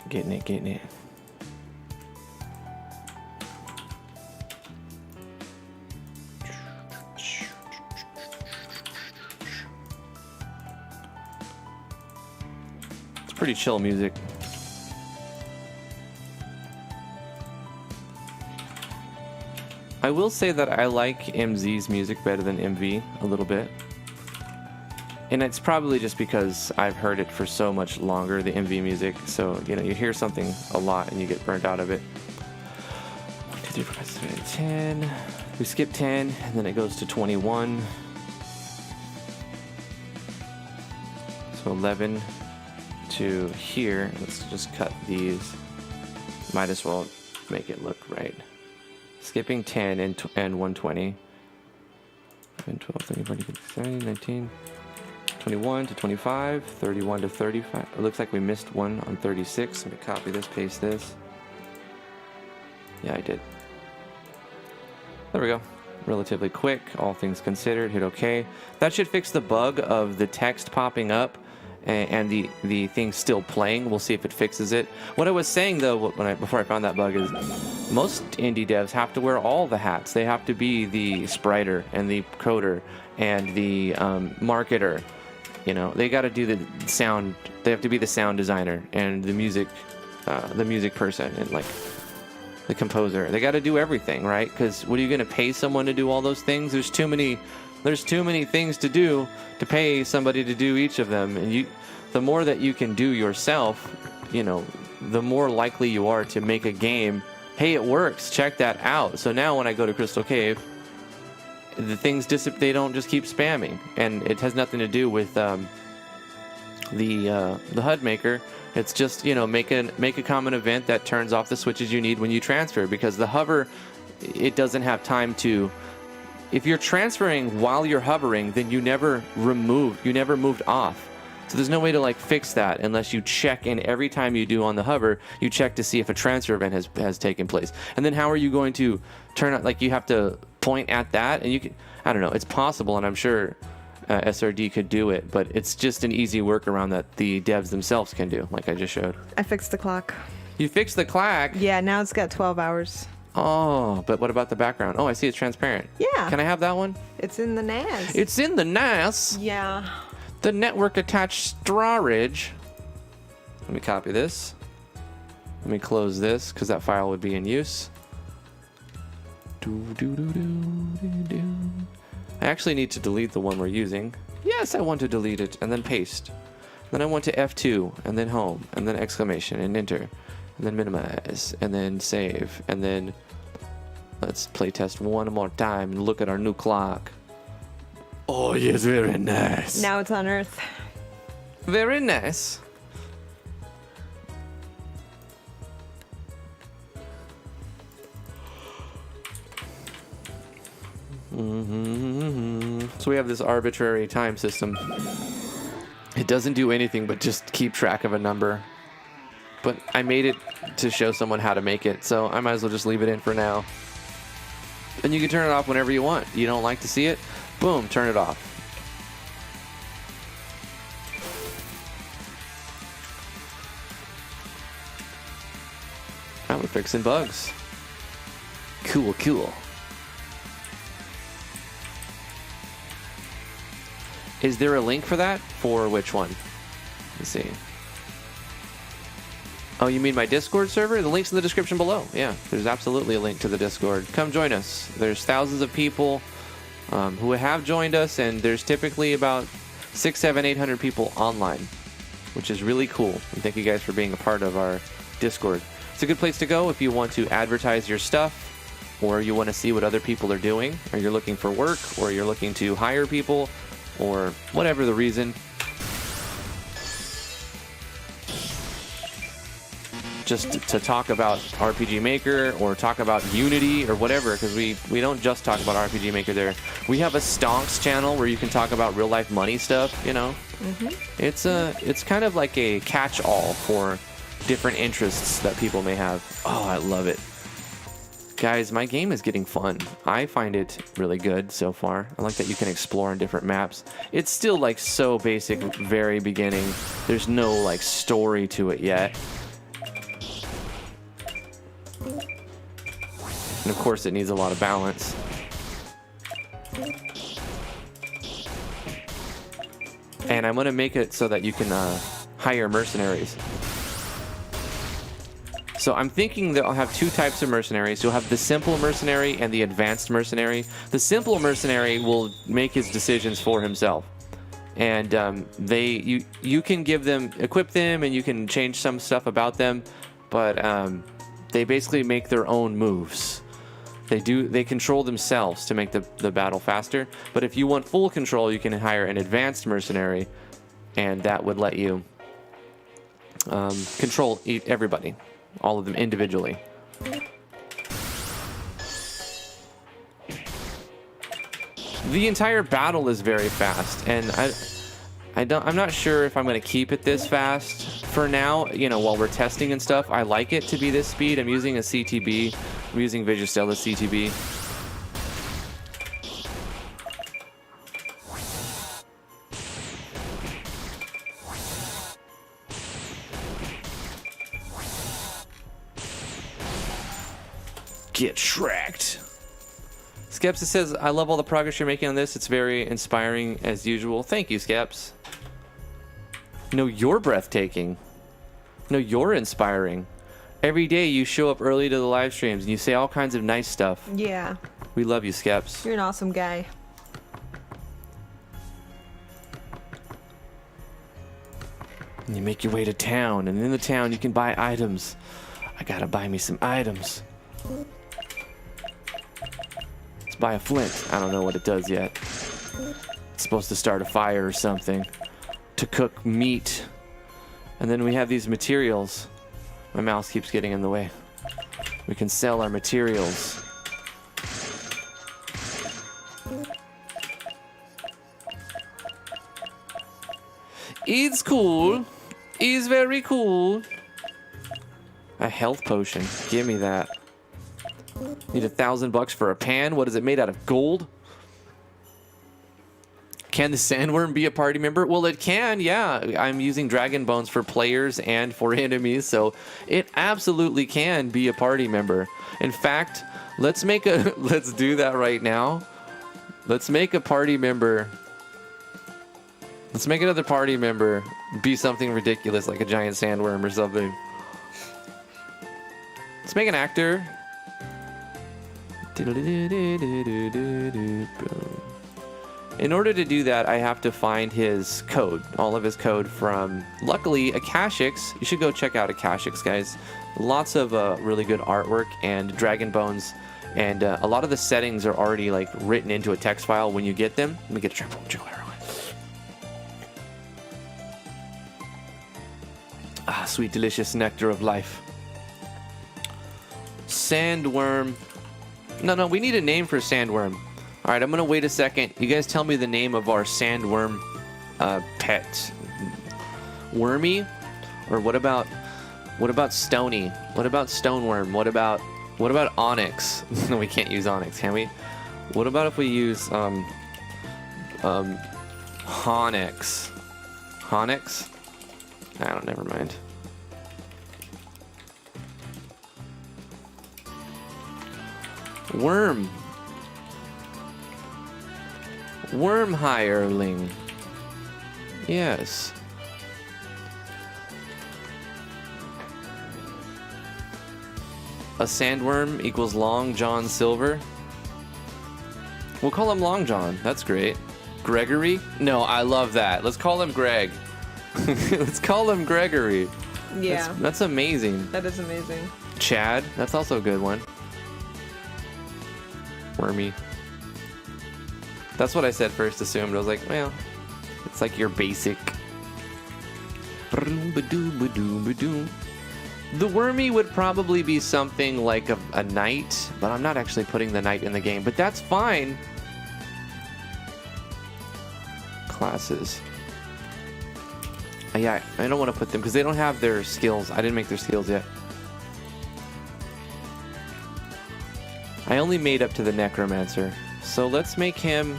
It's pretty chill music. I will say that I like MZ's music better than MV a little bit. And it's probably just because I've heard it for so much longer, the MV music. So, you know, you hear something a lot and you get burnt out of it. 1, 2, 3, 4, 5, 6, 7, 10. We skip 10, and then it goes to 21. So 11 to here. Let's just cut these. Might as well make it look right. Skipping 10 and 120. 11, 12, 13, 14, 15, 17, 19. 21 to 25, 31 to 35. It looks like we missed one on 36. Let me copy this, paste this. Yeah, I did. There we go. Relatively quick, all things considered. Hit OK. That should fix the bug of the text popping up and the thing still playing. We'll see if it fixes it. What I was saying though, before I found that bug, is most indie devs have to wear all the hats. They have to be the spriter and the coder and the marketer. You know, they got to do the sound. They have to be the sound designer and the music person and like the composer. They got to do everything, right? Because what are you going to pay someone to do all those things? There's too many things to do to pay somebody to do each of them. And the more that you can do yourself, you know, the more likely you are to make a game. Hey, it works. Check that out. So now when I go to Crystal Cave, the things they don't just keep spamming, and it has nothing to do with the HUD maker. It's just, you know, make a common event that turns off the switches you need when you transfer, because the hover, it doesn't have time to. If you're transferring while you're hovering, then you never moved off. So there's no way to like fix that unless you check in every time you do on the hover. You check to see if a transfer event has taken place, and then how are you going to turn out? Like you have to point at that, and you can, I don't know, it's possible, and I'm sure SRD could do it, but it's just an easy workaround that the devs themselves can do, like I just showed. I fixed the clock. You fixed the clock? Yeah, now it's got 12 hours. Oh, but what about the background? Oh, I see it's transparent. Yeah. Can I have that one? It's in the NAS. It's in the NAS? Yeah. The network attached storage. Let me copy this. Let me close this, because that file would be in use. I actually need to delete the one we're using. Yes, I want to delete it, and then paste. Then I want to F2, and then home, and then exclamation, and enter, and then minimize, and then save, and then let's play test one more time and look at our new clock. Oh, yes, very nice. Now it's on Earth. Very nice. So we have this arbitrary time system. It doesn't do anything but just keep track of a number. But I made it to show someone how to make it, so I might as well just leave it in for now. And you can turn it off whenever you want. You don't like to see it? Boom, turn it off. Now we're fixing bugs. Cool, cool. Is there a link for that? For which one? Let's see. Oh, you mean my Discord server? The link's in the description below. Yeah, there's absolutely a link to the Discord. Come join us. There's thousands of people. who have joined us, and there's typically about 600, 700, 800 people online, which is really cool. And thank you guys for being a part of our Discord. It's a good place to go if you want to advertise your stuff, or you want to see what other people are doing, or you're looking for work, or you're looking to hire people, or whatever the reason. Just to talk about RPG Maker or talk about Unity or whatever, because we don't just talk about RPG Maker there. We have a Stonks channel where you can talk about real life money stuff, you know. It's kind of like a catch-all for different interests that people may have. Oh, I love it. Guys, my game is getting fun. I find it really good so far. I like that you can explore on different maps. It's still like so basic, very beginning. There's no like story to it yet. And of course it needs a lot of balance. And I'm gonna make it so that you can hire mercenaries. So I'm thinking that I'll have two types of mercenaries. You'll have the simple mercenary and the advanced mercenary. The simple mercenary will make his decisions for himself. And you can equip them, and you can change some stuff about them, but they basically make their own moves. They control themselves to make the battle faster. But if you want full control, you can hire an advanced mercenary, and that would let you control everybody, all of them individually. The entire battle is very fast, and I'm not sure if I'm going to keep it this fast for now. You know, while we're testing and stuff, I like it to be this speed. I'm using a CTB. I'm using Vigistella CTB. Get shreked. Skepsis says, I love all the progress you're making on this. It's very inspiring as usual. Thank you, Skeps. No, you're breathtaking. No, you're inspiring. Every day you show up early to the live streams and you say all kinds of nice stuff. Yeah. We love you, Skeps. You're an awesome guy. And you make your way to town, and in the town you can buy items. I gotta buy me some items. Let's buy a flint. I don't know what it does yet. It's supposed to start a fire or something. To cook meat. And then we have these materials. My mouse keeps getting in the way. We can sell our materials. It's cool. It's very cool. A health potion. Give me that. Need $1,000 for a pan? What is it made out of? Gold? Can the sandworm be a party member? Well, it can, yeah. I'm using dragon bones for players and for enemies, so it absolutely can be a party member. In fact, let's do that right now. Let's make a party member. Let's make another party member be something ridiculous, like a giant sandworm or something. Let's make an actor. In order to do that, I have to find his code, all of his code from, luckily, Akashix. You should go check out Akashix, guys. Lots of really good artwork and dragon bones, and a lot of the settings are already like written into a text file when you get them. Let me get a triple arrow. Ah, sweet, delicious nectar of life. Sandworm. No, we need a name for sandworm. All right, I'm gonna wait a second. You guys tell me the name of our sandworm pet. Wormy, or what about stony? What about stoneworm? What about onyx? No, we can't use onyx, can we? What about if we use Honix? Honix? I don't. Never mind. Worm. Worm hireling. Yes. A sandworm equals Long John Silver. We'll call him Long John. That's great. Gregory? No, I love that. Let's call him Greg. Let's call him Gregory. Yeah. That's amazing. That is amazing. Chad? That's also a good one. Wormy. That's what I said first, assumed. I was like, well, it's like your basic. The Wormy would probably be something like a knight, but I'm not actually putting the knight in the game, but that's fine. Classes. Yeah, I don't want to put them because they don't have their skills. I didn't make their skills yet. I only made up to the Necromancer. So let's make him...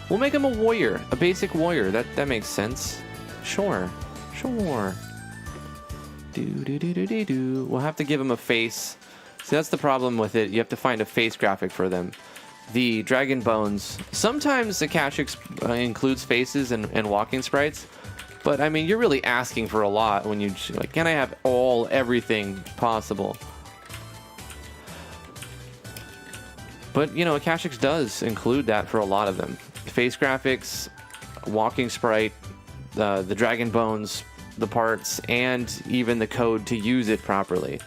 We'll make him a warrior. A basic warrior. That makes sense. Sure. Sure. Do. We'll have to give him a face. See, that's the problem with it. You have to find a face graphic for them. The Dragon Bones. Sometimes the Akashic includes faces and walking sprites. But, I mean, you're really asking for a lot when you... Like, can I have everything possible? But, you know, Akashics does include that for a lot of them. Face graphics, walking sprite, the Dragon Bones, the parts, and even the code to use it properly.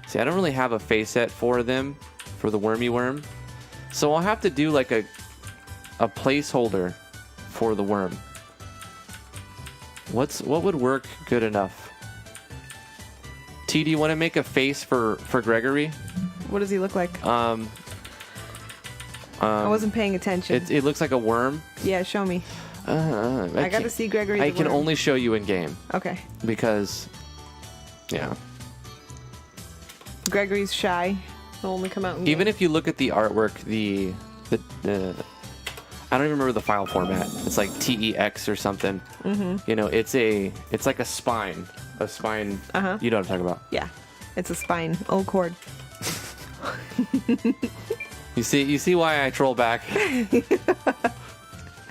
See, I don't really have a face set for them, for the Wormy Worm. So I'll have to do like a placeholder for the worm. What would work good enough? T, do you want to make a face for Gregory? What does he look like? I wasn't paying attention. It looks like a worm. Yeah, show me. I got to see Gregory. I can only show you in game. Okay. Because, yeah. Gregory's shy. He'll only come out in Even game. if you look at the artwork, the I don't even remember the file format. It's like TEX or something. Mm-hmm. You know, it's like a spine. A spine. Uh-huh. You know what I'm talking about. Yeah. It's a spine. Old cord. You see why I troll back?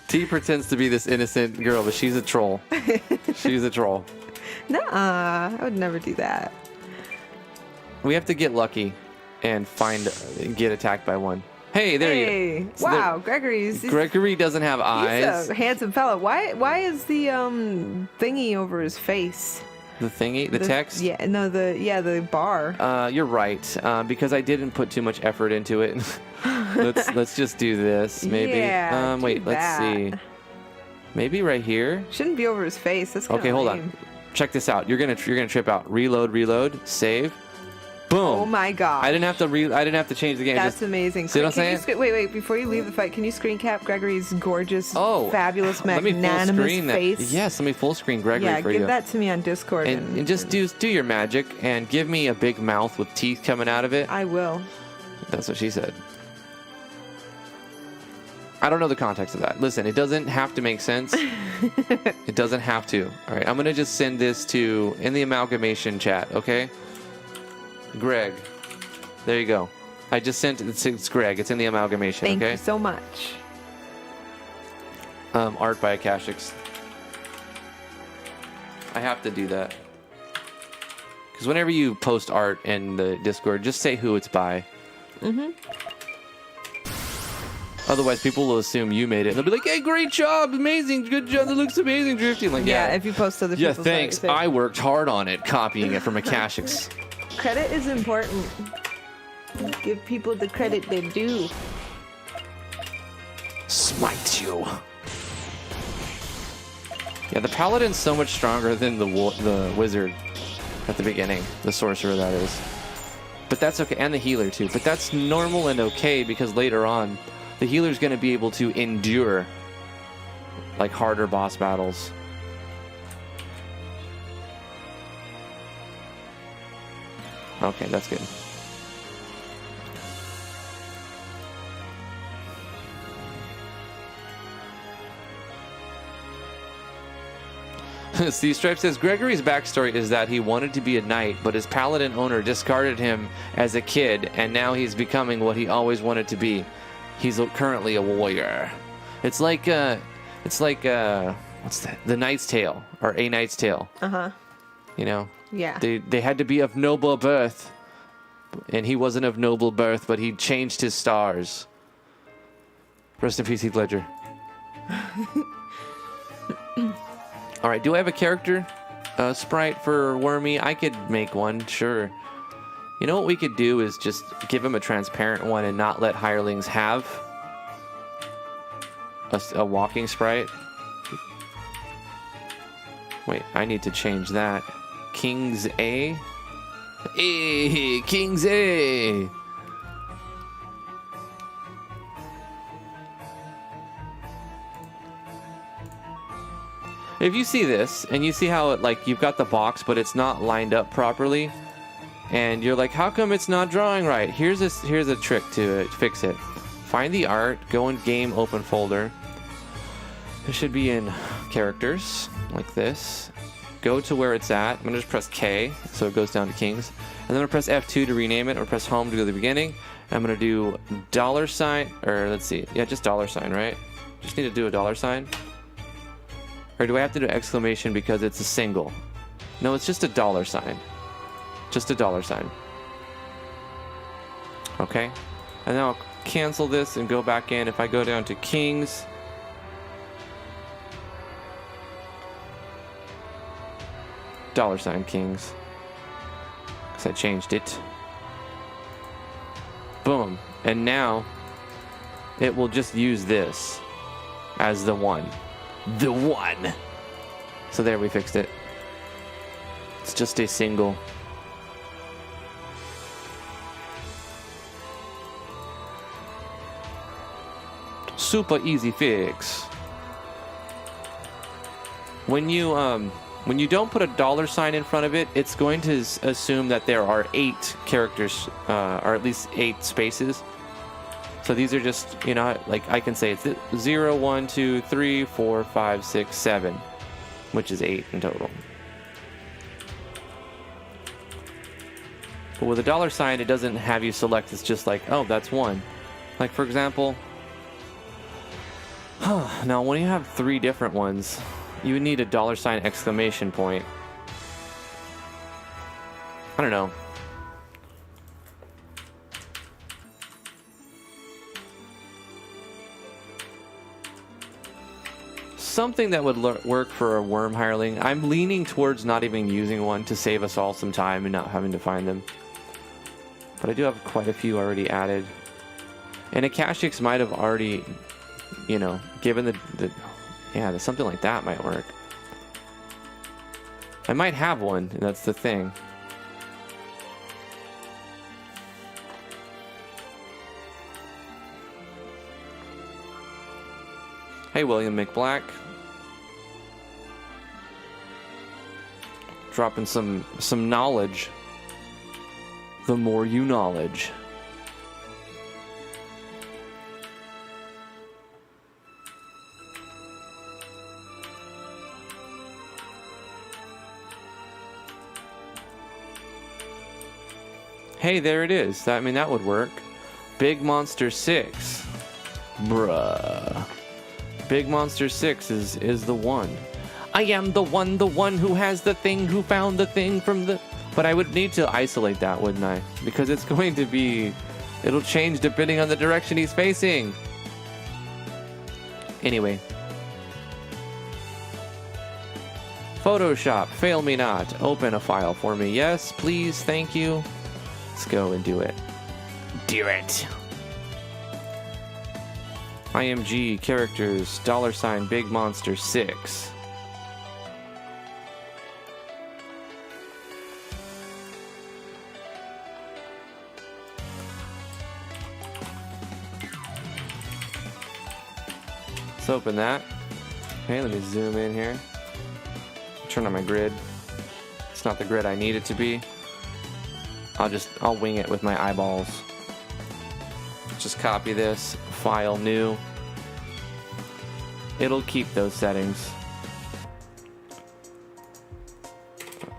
T pretends to be this innocent girl, but she's a troll. She's a troll. Nuh-uh. I would never do that. We have to get lucky and get attacked by one. Hey, there you go. So wow, Gregory doesn't have eyes. He's a handsome fellow. Why is the thingy over his face? The thingy? The text? Yeah, no, the bar. You're right. Because I didn't put too much effort into it. let's just do this, maybe. Yeah, wait, let's see. Maybe right here? Shouldn't be over his face. That's okay, hold on. Check this out. You're gonna trip out. Reload, save. Boom. Oh my god. I didn't have to change the game. That's amazing. See what I'm saying? Wait, before you leave the fight, can you screen cap Gregory's gorgeous, fabulous, magnanimous face? Yes, let me full screen Gregory for you. Yeah, give that to me on Discord. And just do your magic and give me a big mouth with teeth coming out of it. I will. That's what she said. I don't know the context of that. Listen, it doesn't have to make sense. It doesn't have to. All right, I'm going to just send this in the amalgamation chat, okay? Greg. There you go. I just sent it. It's Greg. It's in the amalgamation, Thank okay? you so much. Art by Akashics. I have to do that. Because whenever you post art in the Discord, just say who it's by. Mm-hmm. Otherwise, people will assume you made it. And they'll be like, hey, great job. Amazing. Good job. That looks amazing. Drifting. Like, yeah, if you post other people's art. Yeah, thanks. I worked hard on it, copying it from Akashics. Credit is important. Give people the credit they do. Smite you. Yeah, the paladin's so much stronger than the wizard at the beginning. The sorcerer, that is. But that's okay. And the healer, too. But that's normal and okay because later on, the healer's going to be able to endure like harder boss battles. Okay, that's good. Steve Stripe says, Gregory's backstory is that he wanted to be a knight, but his paladin owner discarded him as a kid, and now he's becoming what he always wanted to be. He's currently a warrior. It's like what's that? The Knight's Tale, or A Knight's Tale. Uh-huh. You know? Yeah. They had to be of noble birth. And he wasn't of noble birth, but he changed his stars. Rest in peace, Heath Ledger. All right, do I have a character sprite for Wormy? I could make one, sure. You know what we could do is just give him a transparent one and not let hirelings have a walking sprite. Wait, I need to change that. King's A? Hey, King's A! If you see this, and you see how it, like, you've got the box, but it's not lined up properly, and you're like, how come it's not drawing right? Here's a trick to fix it. Find the art, go in Game, Open Folder. It should be in Characters, like this. Go to where it's at. I'm going to just press K, so it goes down to Kings. And then I'm going to press F2 to rename it, or press Home to go to the beginning. I'm going to do $, or let's see, yeah, just $, right? Just need to do a $. Or do I have to do exclamation because it's a single? No, it's just a $. Just a $. Okay. And now I'll cancel this and go back in. If I go down to Kings, $ Kings. Because I changed it. Boom. And now it will just use this as the one. The one. So there, we fixed it. It's just a single. Super easy fix. When you don't put a $ in front of it, it's going to assume that there are 8 characters, or at least 8 spaces. So these are just, you know, like I can say it's 0, 1, 2, 3, 4, 5, 6, 7, which is 8 in total. But with a $, it doesn't have you select. It's just like, oh, that's 1. Like, for example, now when you have 3 different ones, you would need a $ exclamation point. I don't know. Something that would work for a worm hireling. I'm leaning towards not even using one to save us all some time and not having to find them. But I do have quite a few already added. And Akashix might have already, you know, given the yeah, something like that might work. I might have one, and that's the thing. Hey, William McBlack. Dropping some knowledge. The more you knowledge. Hey, there it is. I mean, that would work. Big Monster 6. Bruh. Big Monster 6 is the one. I am the one who has the thing, who found the thing from the... But I would need to isolate that, wouldn't I? Because it's going to be... It'll change depending on the direction he's facing. Anyway. Photoshop, fail me not. Open a file for me. Yes, please, thank you. Let's go and do it. Do it. IMG characters, $ Big Monster 6. Let's open that. Okay, let me zoom in here. Turn on my grid. It's not the grid I need it to be. I'll wing it with my eyeballs. Just copy this, file new. It'll keep those settings.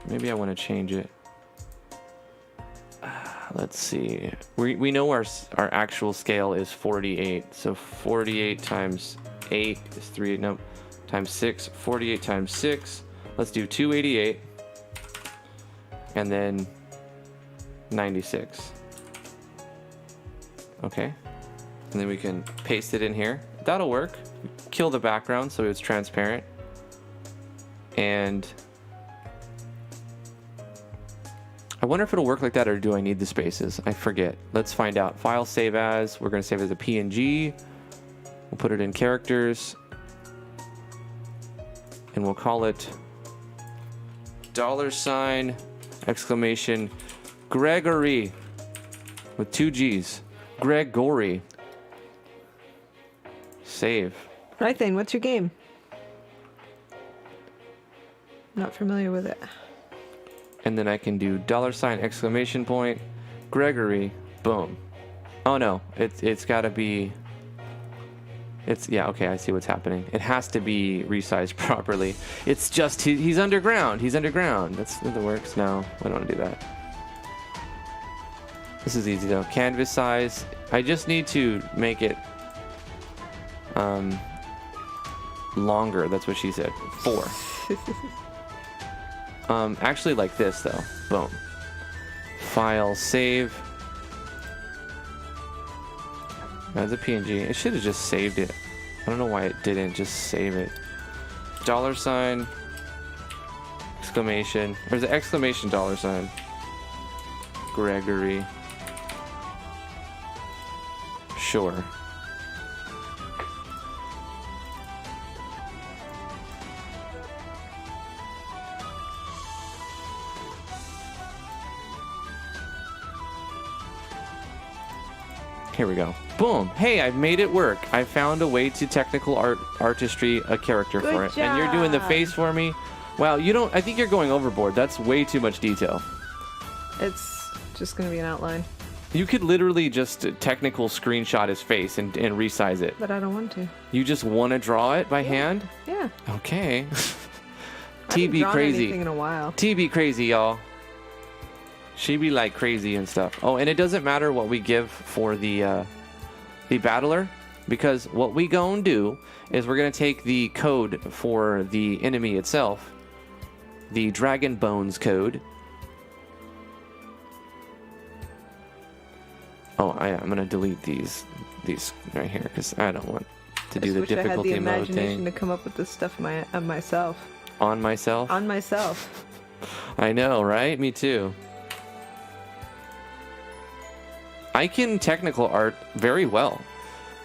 Maybe I want to change it. Let's see. We know our actual scale is 48. So 48 times 8 is 3. No, times 6. 48 times 6. Let's do 288. And then 96. Okay. And then we can paste it in here. that'll work. Kill the background so it's transparent. And I wonder if it'll work like that, or do I need the spaces? I forget. Let's find out. File, save as. We're going to save it as a PNG. We'll put it in characters. And we'll call it $! Exclamation Gregory with 2 G's. Gregory. Save. Right then, what's your game? Not familiar with it. And then I can do $! Exclamation point Gregory. Boom. Oh no, it's got to be. Yeah, okay, I see what's happening. It has to be resized properly. It's just he's underground. He's underground. That works. No, I don't want to do that. This is easy though. Canvas size. I just need to make it longer. That's what she said. 4. Actually like this though. Boom. File, save. That's a PNG. It should have just saved it. I don't know why it didn't just save it. $! Exclamation. Or is it exclamation $? Gregory. Sure. Here we go. Boom. Hey, I've made it work. I found a way to technical artistry a character Good for it. job. And you're doing the face for me. Wow, I think you're going overboard. That's way too much detail. It's just going to be an outline. You could literally just technical screenshot his face and resize it. But I don't want to. You just want to draw it by hand? Yeah. Okay. I haven't TB drawn crazy. anything in a while. TB crazy, y'all. She be like crazy and stuff. Oh, and it doesn't matter what we give for the battler, because what we gonna do is we're gonna take the code for the enemy itself, the Dragon Bones code. Oh, I'm gonna delete these right here because I don't want to do the difficulty I had the mode imagination thing to come up with this stuff myself. on myself. On myself. I know, right? Me too. I can technical art very well,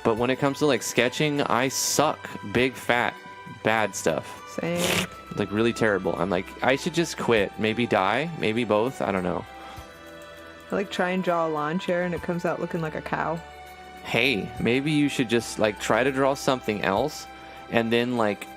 but when it comes to like sketching, I suck. Big, fat, bad stuff. Same. Like really terrible. I'm like, I should just quit. Maybe die. Maybe both. I don't know. I like try and draw a lawn chair and it comes out looking like a cow. Hey, maybe you should just like try to draw something else, and then like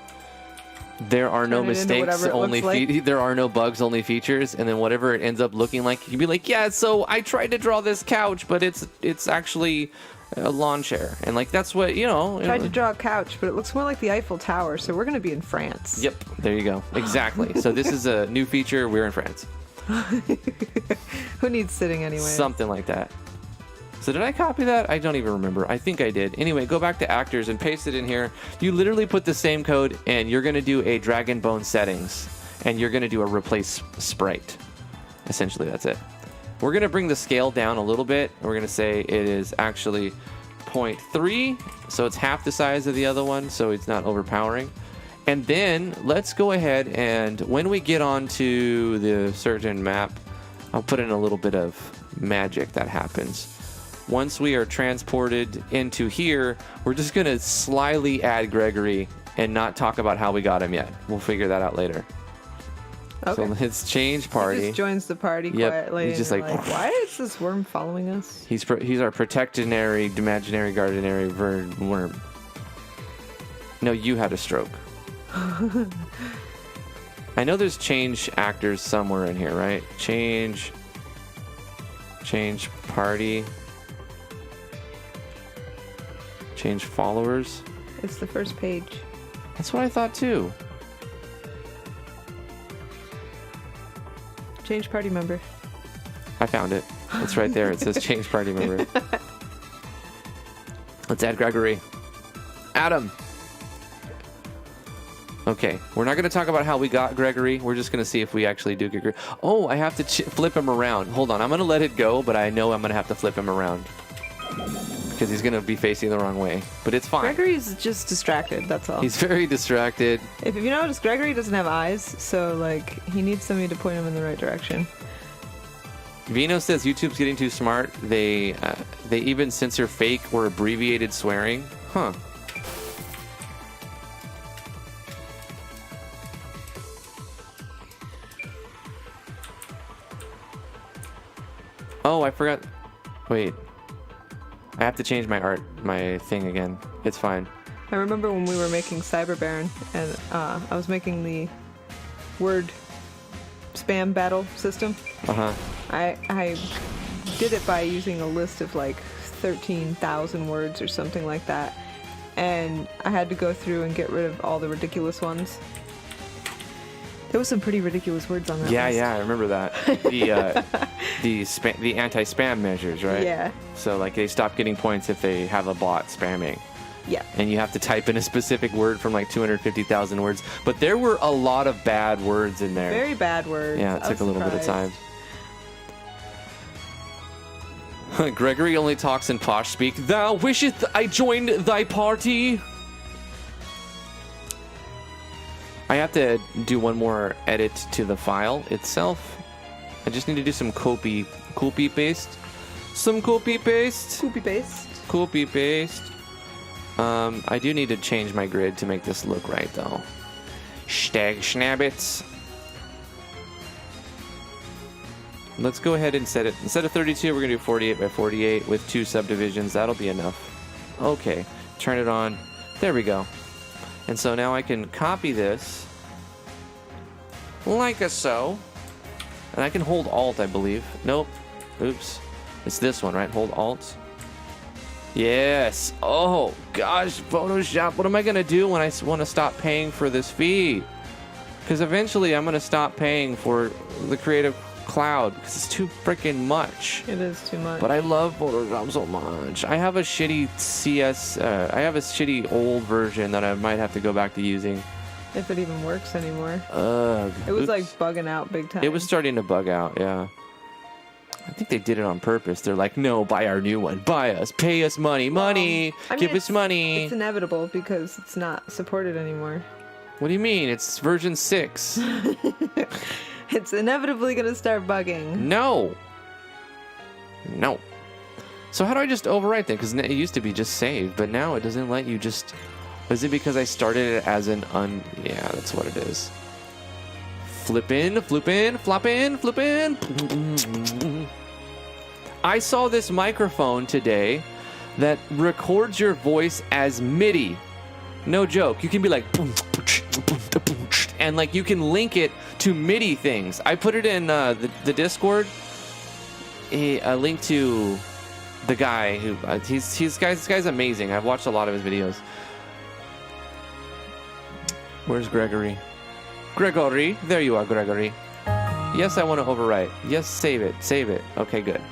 there are no Turn it into mistakes, whatever it only looks like. there are no bugs, only features, and then whatever it ends up looking like, you can be like, yeah, so I tried to draw this couch, but it's actually a lawn chair, and like that's what Tried to draw a couch, but it looks more like the Eiffel Tower, so we're gonna be in France. Yep, there you go. Exactly. So this is a new feature. We're in France. Who needs sitting anyway? Something like that. So did I copy that? I don't even remember. I think I did. Anyway, go back to actors and paste it in here. You literally put the same code and you're going to do a Dragon Bone settings and you're going to do a replace sprite. Essentially, that's it. We're going to bring the scale down a little bit. We're going to say it is actually 0.3. So it's half the size of the other one. So it's not overpowering. And then let's go ahead and when we get onto the certain map, I'll put in a little bit of magic that happens. Once we are transported into here, we're just going to slyly add Gregory and not talk about how we got him yet. We'll figure that out later. Okay. So let's change party. He just joins the party Yep. quietly. He's just and like, why is this worm following us? He's our protectionary, imaginary, gardenary worm. No, you had a stroke. I know there's change actors somewhere in here, right? Change party. Change followers. It's the first page. That's what I thought too. Change party member. I found it. It's right there. It says change party member. Let's add Gregory. Adam. Okay, we're not going to talk about how we got Gregory. We're just going to see if we actually do get Gregory. Oh, I have to flip him around. Hold on. I'm going to let it go, but I know I'm going to have to flip him around. because he's gonna be facing the wrong way. But it's fine. Gregory's just distracted. That's all. He's very distracted. If you notice, Gregory doesn't have eyes, so like he needs somebody to point him in the right direction. Vino says YouTube's getting too smart. They even censor fake or abbreviated swearing. Huh. Oh, I forgot. Wait. I have to change my thing again. It's fine. I remember when we were making Cyber Baron, and I was making the word spam battle system. Uh-huh. I did it by using a list of like 13,000 words or something like that, and I had to go through and get rid of all the ridiculous ones. There was some pretty ridiculous words on that list. Yeah, I remember that. The anti-spam measures, right? Yeah. So like they stop getting points if they have a bot spamming. Yeah. And you have to type in a specific word from like 250,000 words. But there were a lot of bad words in there. Very bad words. Yeah, it took a little bit of time. Gregory only talks in posh speak. Thou wisheth I joined thy party. I have to do one more edit to the file itself. I just need to do some copy paste. Some copy paste. Copy paste. Copy paste. I do need to change my grid to make this look right though. Stag schnabbits. Let's go ahead and set it. Instead of 32, we're gonna do 48 by 48 with 2 subdivisions. That'll be enough. Okay, turn it on. There we go. And so now I can copy this like so. And I can hold Alt, I believe. Nope. Oops. It's this one, right? Hold Alt. Yes. Oh, gosh. Photoshop. What am I going to do when I want to stop paying for this fee? Because eventually I'm going to stop paying for the Creative Cloud because it's too freaking much. It is too much. But I love Photoshop so much. I have a shitty I have a shitty old version that I might have to go back to using. If it even works anymore. Ugh. It was Oops. like bugging out big time. It was starting to bug out, yeah. I think they did it on purpose. They're like, no, buy our new one. Buy us. Pay us money. Money. I mean, Give us money. It's inevitable because it's not supported anymore. What do you mean? It's version 6. It's inevitably going to start bugging. No. No. So how do I just overwrite that? Because it used to be just save, but now it doesn't let you just... Is it because I started it as an Yeah, that's what it is. Flippin', flippin', floppin', flippin'. I saw this microphone today that records your voice as MIDI. No joke. You can be like... And like you can link it to MIDI things. I put it in the Discord. A link to the guy who... this guy's amazing. I've watched a lot of his videos. Where's Gregory? Gregory, there you are, Gregory. Yes, I want to overwrite. Yes, save it. Save it. Okay, good.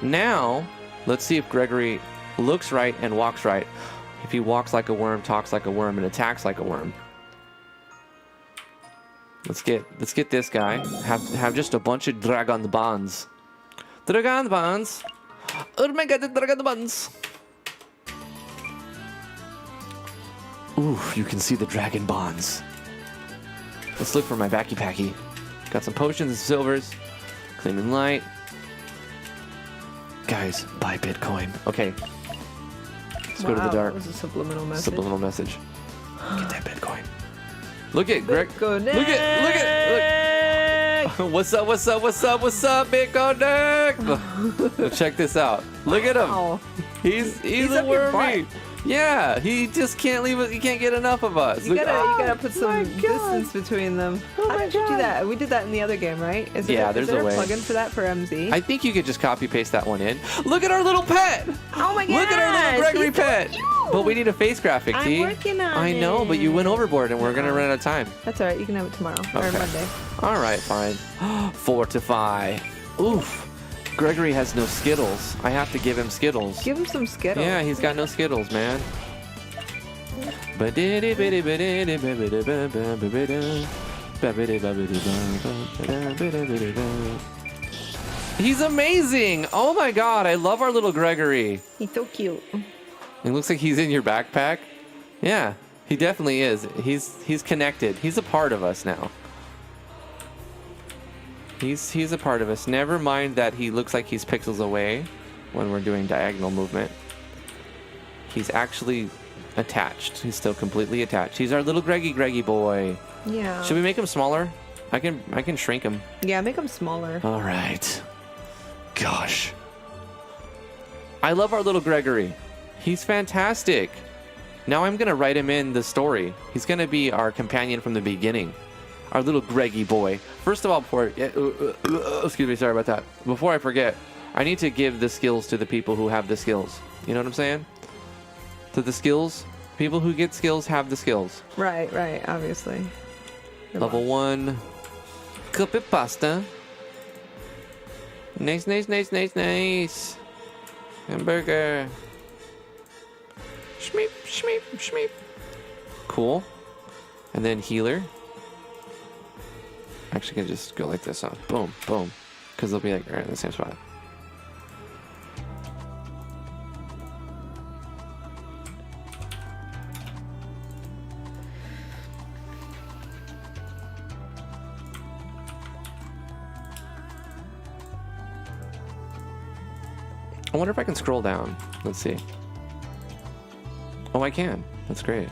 Now, let's see if Gregory looks right and walks right. If he walks like a worm, talks like a worm, and attacks like a worm. Let's get this guy. Have just a bunch of dragon bonds. Dragon bonds. Oh my god, the dragon bonds. Ooh, you can see the dragon bonds. Let's look for my backy packy. Got some potions and silvers. Clean and light. Guys, buy Bitcoin. Okay. Let's go to the dark. That was a subliminal message. Subliminal message. Get that Bitcoin. Look at Greg. Bitcoin. Look at. What's up, Bitcoin Nick? Check this out. Look at him. Wow. He's a up your wormy. butt. Yeah, he just can't leave us. He can't get enough of us. You Look- gotta put some distance between them. How did you do that? We did that in the other game, right? Is there's there a way. plugin for that for MZ? I think you could just copy paste that one in. Look at our little pet. Oh my god! Look at our little Gregory he's so pet. cute! But we need a face graphic, I'm T. working on I know, but you went overboard, and we're gonna run out of time. That's alright. You can have it tomorrow or Okay. Monday. All right, fine. Fortify. Oof. Gregory has no Skittles. I have to give him Skittles. Give him some Skittles. Yeah, he's got no Skittles, man. He's amazing. Oh my god, I love our little Gregory. He's so cute. It looks like he's in your backpack. Yeah, he definitely is. He's connected. He's a part of us now. He's a part of us. Never mind that he looks like he's pixels away when we're doing diagonal movement. He's actually attached. He's still completely attached. He's our little Greggy boy. Yeah. Should we make him smaller? I can shrink him. Yeah, make him smaller. All right. Gosh. I love our little Gregory. He's fantastic. Now I'm going to write him in the story. He's going to be our companion from the beginning. Our little Greggy boy. First of all, excuse me, sorry about that. Before I forget, I need to give the skills to the people who have the skills. You know what I'm saying? To the skills. People who get skills have the skills. Right, obviously. Level 1. Cup of pasta. Nice. Hamburger. Schmeep. Cool. And then healer. Actually, can just go like this. Boom. Because they'll be like right in the same spot. I wonder if I can scroll down. Let's see. Oh, I can. That's great.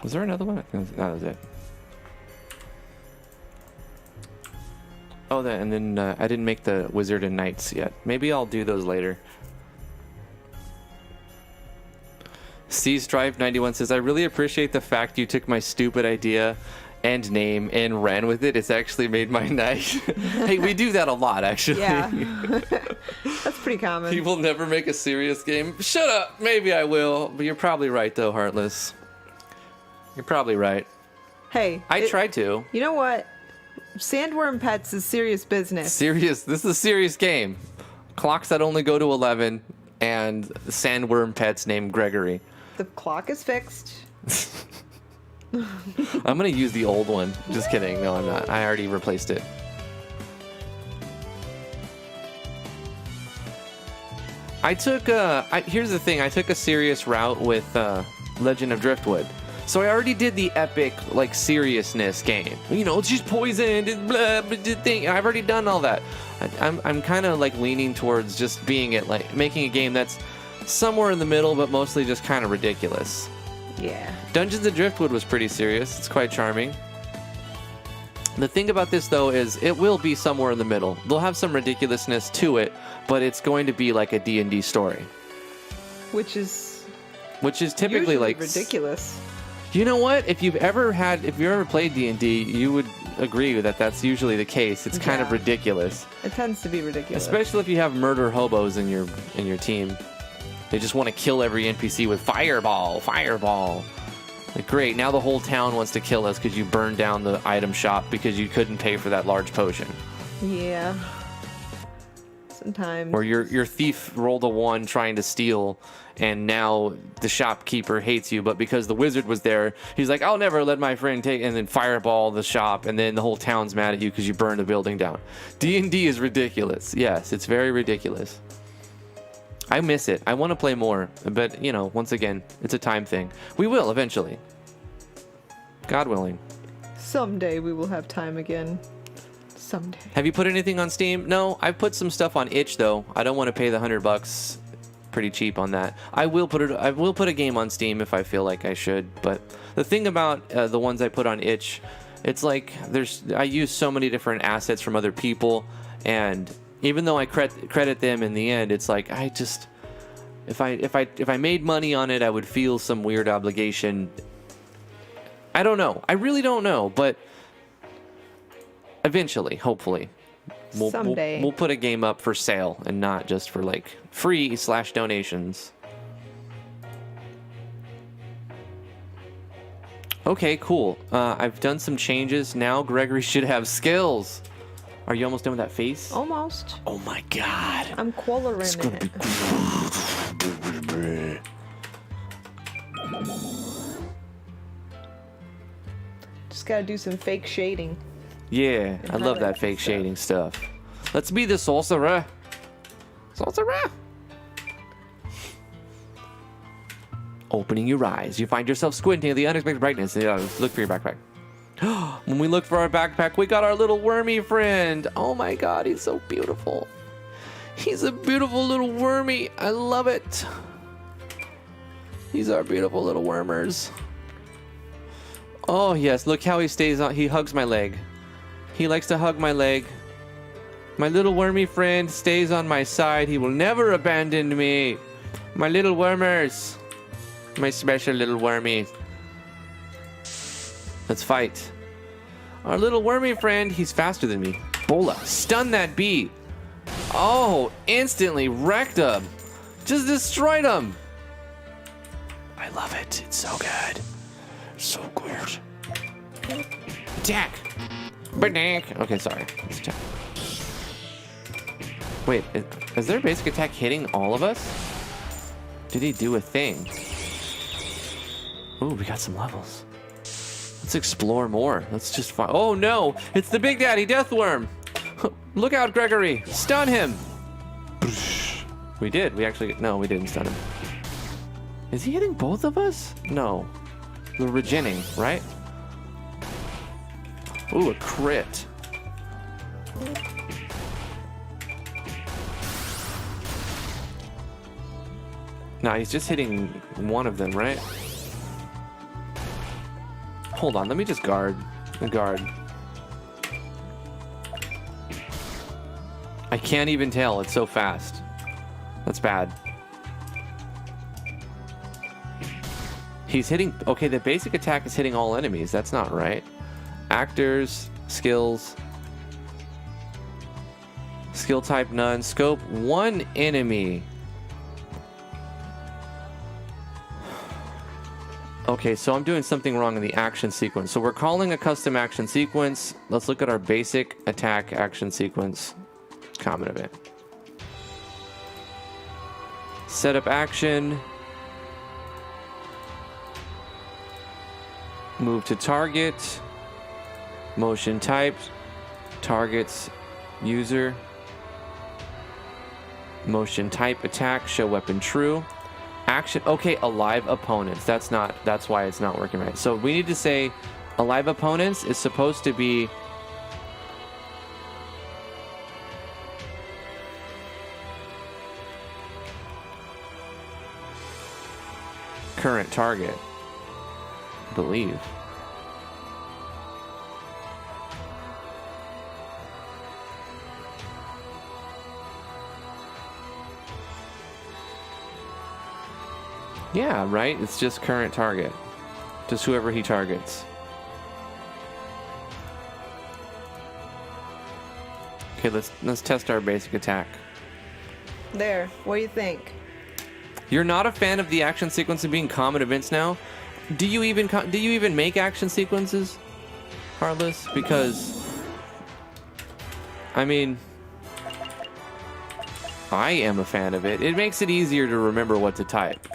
Was there another one? I think that was it. Oh, and then I didn't make the Wizard and Knights yet. Maybe I'll do those later. C-Strive91 says, I really appreciate the fact you took my stupid idea and name and ran with it. It's actually made my night. Hey, we do that a lot, actually. Yeah. That's pretty common. People never make a serious game. Shut up. Maybe I will. But you're probably right, though, Heartless. You're probably right. Hey. I tried to. You know what? Sandworm Pets is serious business. Serious. This is a serious game. Clocks that only go to 11 and sandworm pets named Gregory. The clock is fixed. I'm going to use the old one. Just kidding. No, I'm not. I already replaced it. I took here's the thing. I took a serious route with Legend of Driftwood. So I already did the epic, like, seriousness game. You know, it's just poisoned and blah, blah, thing. I've already done all that. I'm kind of, like, leaning towards just being it, like, making a game that's somewhere in the middle, but mostly just kind of ridiculous. Yeah. Dungeons of Driftwood was pretty serious. It's quite charming. The thing about this, though, is it will be somewhere in the middle. They'll have some ridiculousness to it, but it's going to be like a D&D story. Which is typically, like, ridiculous. You know what? If you've ever played D&D, you would agree that that's usually the case. It's kind of ridiculous. It tends to be ridiculous. Especially if you have murder hobos in your team. They just want to kill every NPC with fireball. Like, great, now the whole town wants to kill us because you burned down the item shop because you couldn't pay for that large potion. Yeah. So Sometimes. Or your thief rolled a 1 trying to steal, and now the shopkeeper hates you, but because the wizard was there, he's like, I'll never let my friend take, and then fireball the shop, and then the whole town's mad at you because you burned the building down. D&D is ridiculous. Yes, it's very ridiculous. I miss it. I want to play more, but, you know, once again, it's a time thing. We will eventually. God willing. Someday we will have time again. Someday. Have you put anything on Steam? No, I put some stuff on Itch though. I don't want to pay the $100. Pretty cheap on that. I will put a game on Steam if I feel like I should. But the thing about the ones I put on Itch, it's like I use so many different assets from other people, and even though I credit them in the end, it's like I just if I made money on it, I would feel some weird obligation. I don't know. I really don't know, but eventually, hopefully, Someday. we'll put a game up for sale and not just for like free/donations. Okay, cool. I've done some changes. Now Gregory should have skills. Are you almost done with that face? Almost. Oh my god. I'm coloring it. Just gotta do some fake shading. Yeah, I love that fake shading stuff. Let's be the sorcerer. Sorcerer. Opening your eyes, you find yourself squinting at the unexpected brightness. Look for your backpack. When we look for our backpack, we got our little wormy friend. Oh my god, he's so beautiful. He's a beautiful little wormy. I love it. He's our beautiful little wormers. Oh yes, look how he stays on. He hugs my leg. He likes to hug my leg. My little wormy friend stays on my side. He will never abandon me. My little wormers. My special little wormies. Let's fight. Our little wormy friend, he's faster than me. Bola, stun that bee. Oh, instantly wrecked him. Just destroyed him. I love it. It's so good. So good. Attack. Bank. Okay, sorry. Let's check. Wait, is their basic attack hitting all of us? Did he do a thing? Ooh, we got some levels. Let's explore more. Let's just find. Oh no! It's the Big Daddy Deathworm! Look out, Gregory! Stun him! We did. We actually. No, we didn't stun him. Is he hitting both of us? No. We're regenning, right? Ooh, a crit. Nah, he's just hitting one of them, right? Hold on, let me just guard. Guard. I can't even tell, it's so fast. That's bad. He's hitting... Okay, the basic attack is hitting all enemies. That's not right. Actors, skills. Skill type none. Scope one enemy. Okay, so I'm doing something wrong in the action sequence. So we're calling a custom action sequence. Let's look at our basic attack action sequence. Common event. Setup action. Move to target. Motion typed. Targets user. Motion type attack. Show weapon true. Action. Okay, alive opponents. That's why it's not working right. So we need to say alive opponents is supposed to be current target, I believe. Yeah, right? It's just current target. Just whoever he targets. Okay, let's test our basic attack. There. What do you think? You're not a fan of the action sequence of being common events now? Do you even make action sequences, Heartless? Because I mean, I am a fan of it. It makes it easier to remember what to type.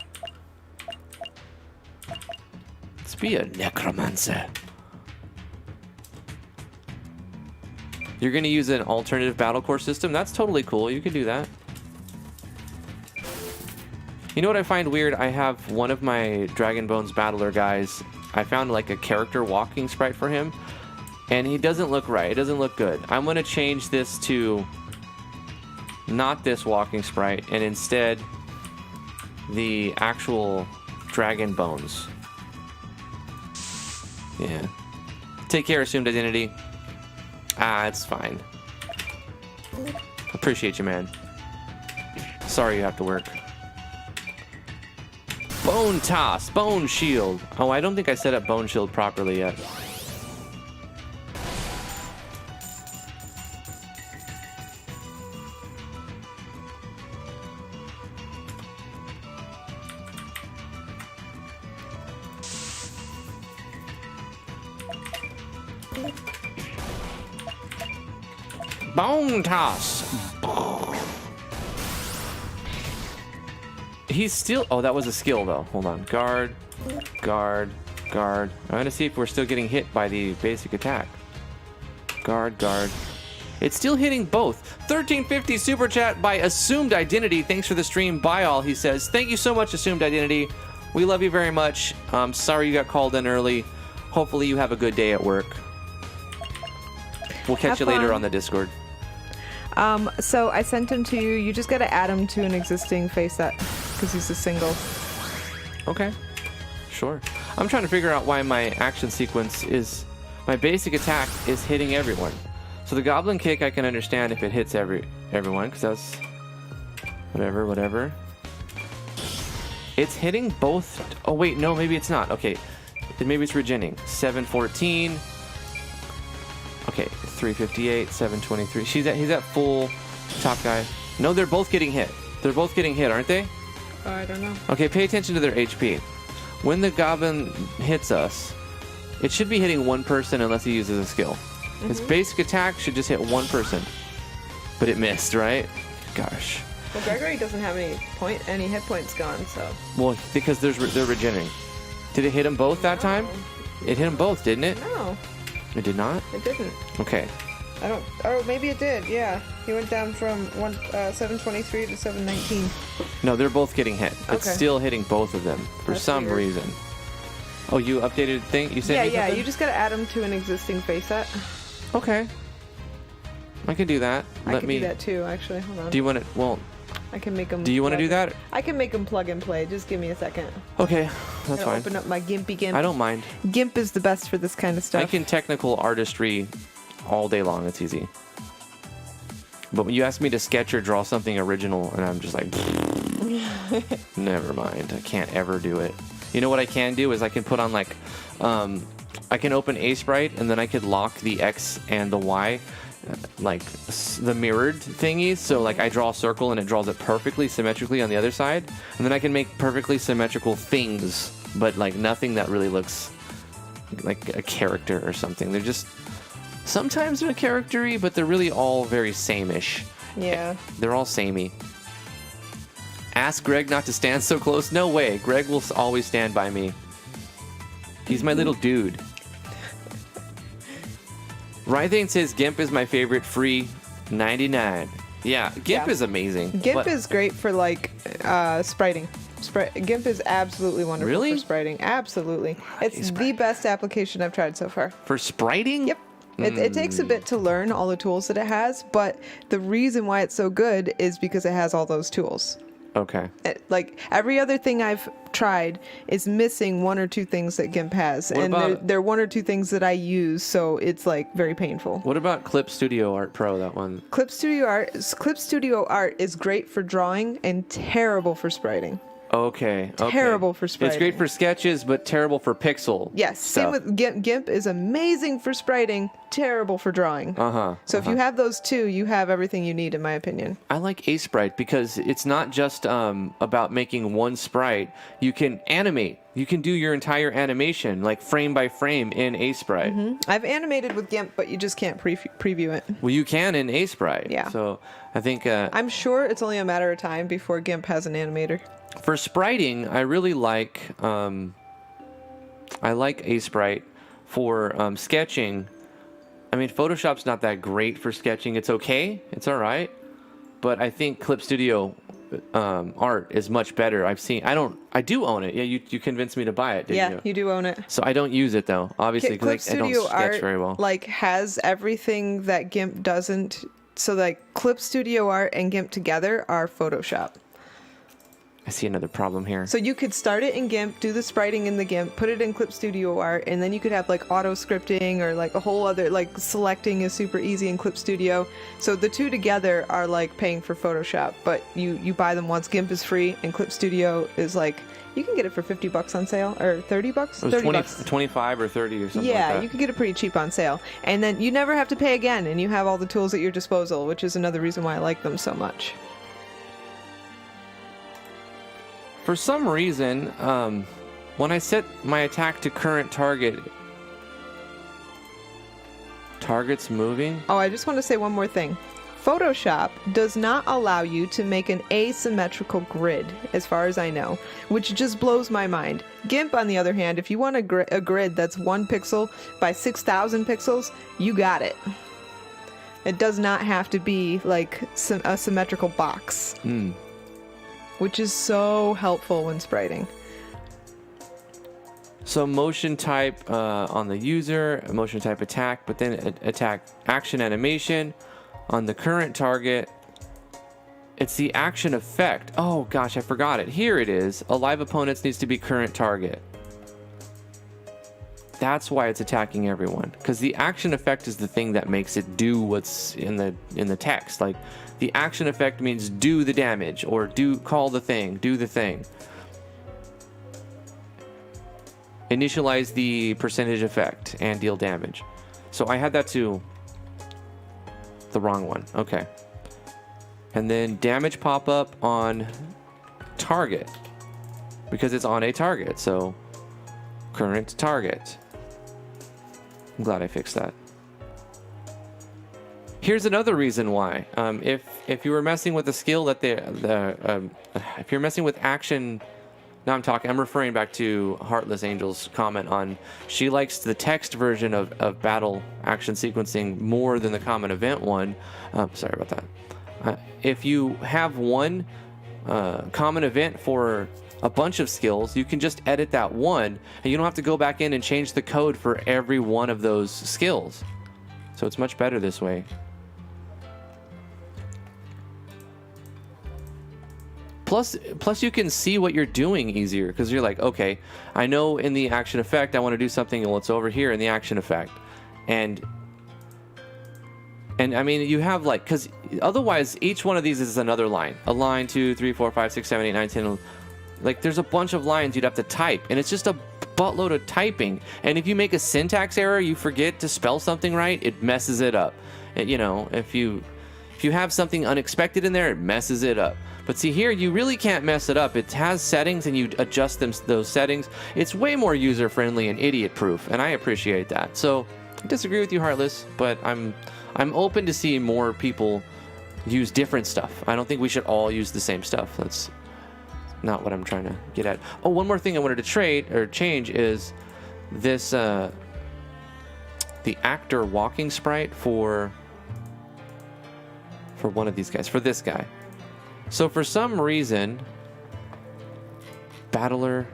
Let's be a necromancer. You're going to use an alternative battle core system? That's totally cool. You can do that. You know what I find weird? I have one of my Dragon Bones Battler guys. I found like a character walking sprite for him. And he doesn't look right. It doesn't look good. I'm going to change this to not this walking sprite. And instead, the actual Dragon Bones. Yeah. Take care, Assumed Identity. Ah, it's fine. Appreciate you, man. Sorry you have to work. Bone Toss, Bone Shield. Oh, I don't think I set up Bone Shield properly yet. Bone Toss. He's still... Oh, that was a skill, though. Hold on. Guard, guard, guard. I'm going to see if we're still getting hit by the basic attack. Guard, guard. It's still hitting both. 1350 super chat by Assumed Identity. Thanks for the stream. Bye all, he says. Thank you so much, Assumed Identity. We love you very much. Sorry you got called in early. Hopefully you have a good day at work. We'll catch you later on the Discord. So I sent him to you. You just got to add him to an existing face set because he's a single. Okay, sure. I'm trying to figure out why my action sequence is... My basic attack is hitting everyone. So the Goblin Kick I can understand if it hits everyone, because that's... Whatever. It's hitting both... Oh wait, no, maybe it's not. Okay, maybe it's regenning. 714... Okay, 358, 723. He's at full top guy. No, they're both getting hit. They're both getting hit, aren't they? Oh, I don't know. Okay, pay attention to their HP. When the goblin hits us, it should be hitting one person unless he uses a skill. His basic attack should just hit one person. But it missed, right? Gosh. Well, Gregory doesn't have any hit points gone, so... Well, because they're regenerating. Did it hit them both that time? It hit them both, didn't it? No. It did not? It didn't. Okay. I don't... Or maybe it did, yeah. He went down from 723 to 719. No, they're both getting hit. It's Okay. still hitting both of them for That's some weird. reason. Oh, you updated thing? You said Yeah, you just gotta add him to an existing face set. Okay. I can do that. I can do that too, actually. Hold on. Do you want to... Well, I can make him... do you want to do that? I can make him plug and play. Just give me a second. Okay, that's I'll fine. open up my Gimpy Gimp. I don't mind. Gimp is the best for this kind of stuff. I can technical artistry all day long. It's easy. But when you ask me to sketch or draw something original, and I'm just like, never mind. I can't ever do it. You know what I can do is I can put on like, I can open a sprite and then I could lock the X and the Y, like the mirrored thingies. So like I draw a circle and it draws it perfectly symmetrically on the other side. And then I can make perfectly symmetrical things, but like nothing that really looks like a character or something. They're just, sometimes they're character-y, but they're really all very same-ish. Yeah. They're all samey. Ask Greg not to stand so close. No way. Greg will always stand by me. He's my little dude. Rythane says Gimp is my favorite free 99. Yeah, Gimp is amazing. Gimp is great for like spriting. Gimp is absolutely wonderful Really? for spriting. Absolutely. It's the best application I've tried so far. For spriting? Yep. It takes a bit to learn all the tools that it has, but the reason why it's so good is because it has all those tools. Okay. Like every other thing I've tried is missing one or two things that Gimp has, What and about- they're one or two things that I use, so it's like very painful. What about Clip Studio Art Pro, that one? Clip Studio Art is great for drawing and terrible for spriting. Okay. Terrible for spriting. It's great for sketches, but terrible for pixel. Yes, same stuff. with Gimp. Gimp is amazing for spriting, terrible for drawing. So if you have those two, you have everything you need, in my opinion. I like A Sprite because it's not just about making one sprite. You can animate You can do your entire animation, like frame by frame in Sprite. I've animated with GIMP, but you just can't preview it. Well, you can in Sprite. Yeah. So I think I'm sure it's only a matter of time before GIMP has an animator. for spriting, I really like Sprite for sketching. I mean, Photoshop's not that great for sketching. It's okay. It's all right. But I think Clip Studio art is much better. I do own it. Yeah, you convinced me to buy it, didn't you? You do own it. So I don't use it though, obviously, Clip because I don't Studio sketch art, very well. like, has everything that GIMP doesn't. So, like, Clip Studio art and GIMP together are Photoshop. I see another problem here. So you could start it in GIMP, do the spriting in the GIMP, put it in Clip Studio art, and then you could have like auto scripting or like a whole other, like selecting is super easy in Clip Studio. So the two together are like paying for Photoshop, but you buy them once. GIMP is free and Clip Studio is like, you can get it for $50 on sale, or $30? It was 30 20, bucks. 25 or 30 or something like Yeah, that. you could get it pretty cheap on sale. And then you never have to pay again, and you have all the tools at your disposal, which is another reason why I like them so much. For some reason, when I set my attack to current target, target's moving. Oh, I just want to say one more thing. Photoshop does not allow you to make an asymmetrical grid, as far as I know, which just blows my mind. GIMP, on the other hand, if you want a grid that's 1 pixel by 6,000 pixels, you got it. It does not have to be like a symmetrical box. Which is so helpful when spriting. So motion type on the user, motion type attack, but then attack action animation on the current target. It's the action effect. Oh gosh, I forgot it. Here it is. Alive opponents needs to be current target. That's why it's attacking everyone, because the action effect is the thing that makes it do what's in the text. Like, the action effect means do the damage, or call the thing, do the thing. Initialize the percentage effect and deal damage. So I had that to the wrong one. Okay. And then damage pop up on target, because it's on a target. So current target. I'm glad I fixed that. Here's another reason why. If you were messing with the skill that if you're messing with action, now I'm referring back to Heartless Angel's comment on she likes the text version of battle action sequencing more than the common event one. Sorry about that. If you have one common event for a bunch of skills, you can just edit that one, and you don't have to go back in and change the code for every one of those skills. So it's much better this way. Plus you can see what you're doing easier, because you're like, okay, I know in the action effect I want to do something, well, it's over here in the action effect. And I mean, you have like, because otherwise each one of these is another line. A line, 2, 3, 4, 5, 6, 7, 8, 9, 10. Like, there's a bunch of lines you'd have to type, and it's just a buttload of typing. And if you make a syntax error, you forget to spell something right, it messes it up. And, you know, if you have something unexpected in there, it messes it up. But see here, you really can't mess it up. It has settings, and you adjust those settings. It's way more user-friendly and idiot-proof, and I appreciate that. So I disagree with you, Heartless, but I'm open to seeing more people use different stuff. I don't think we should all use the same stuff. That's not what I'm trying to get at. Oh, one more thing I wanted to change is this the actor walking sprite for one of these guys, for this guy. So for some reason, Battler,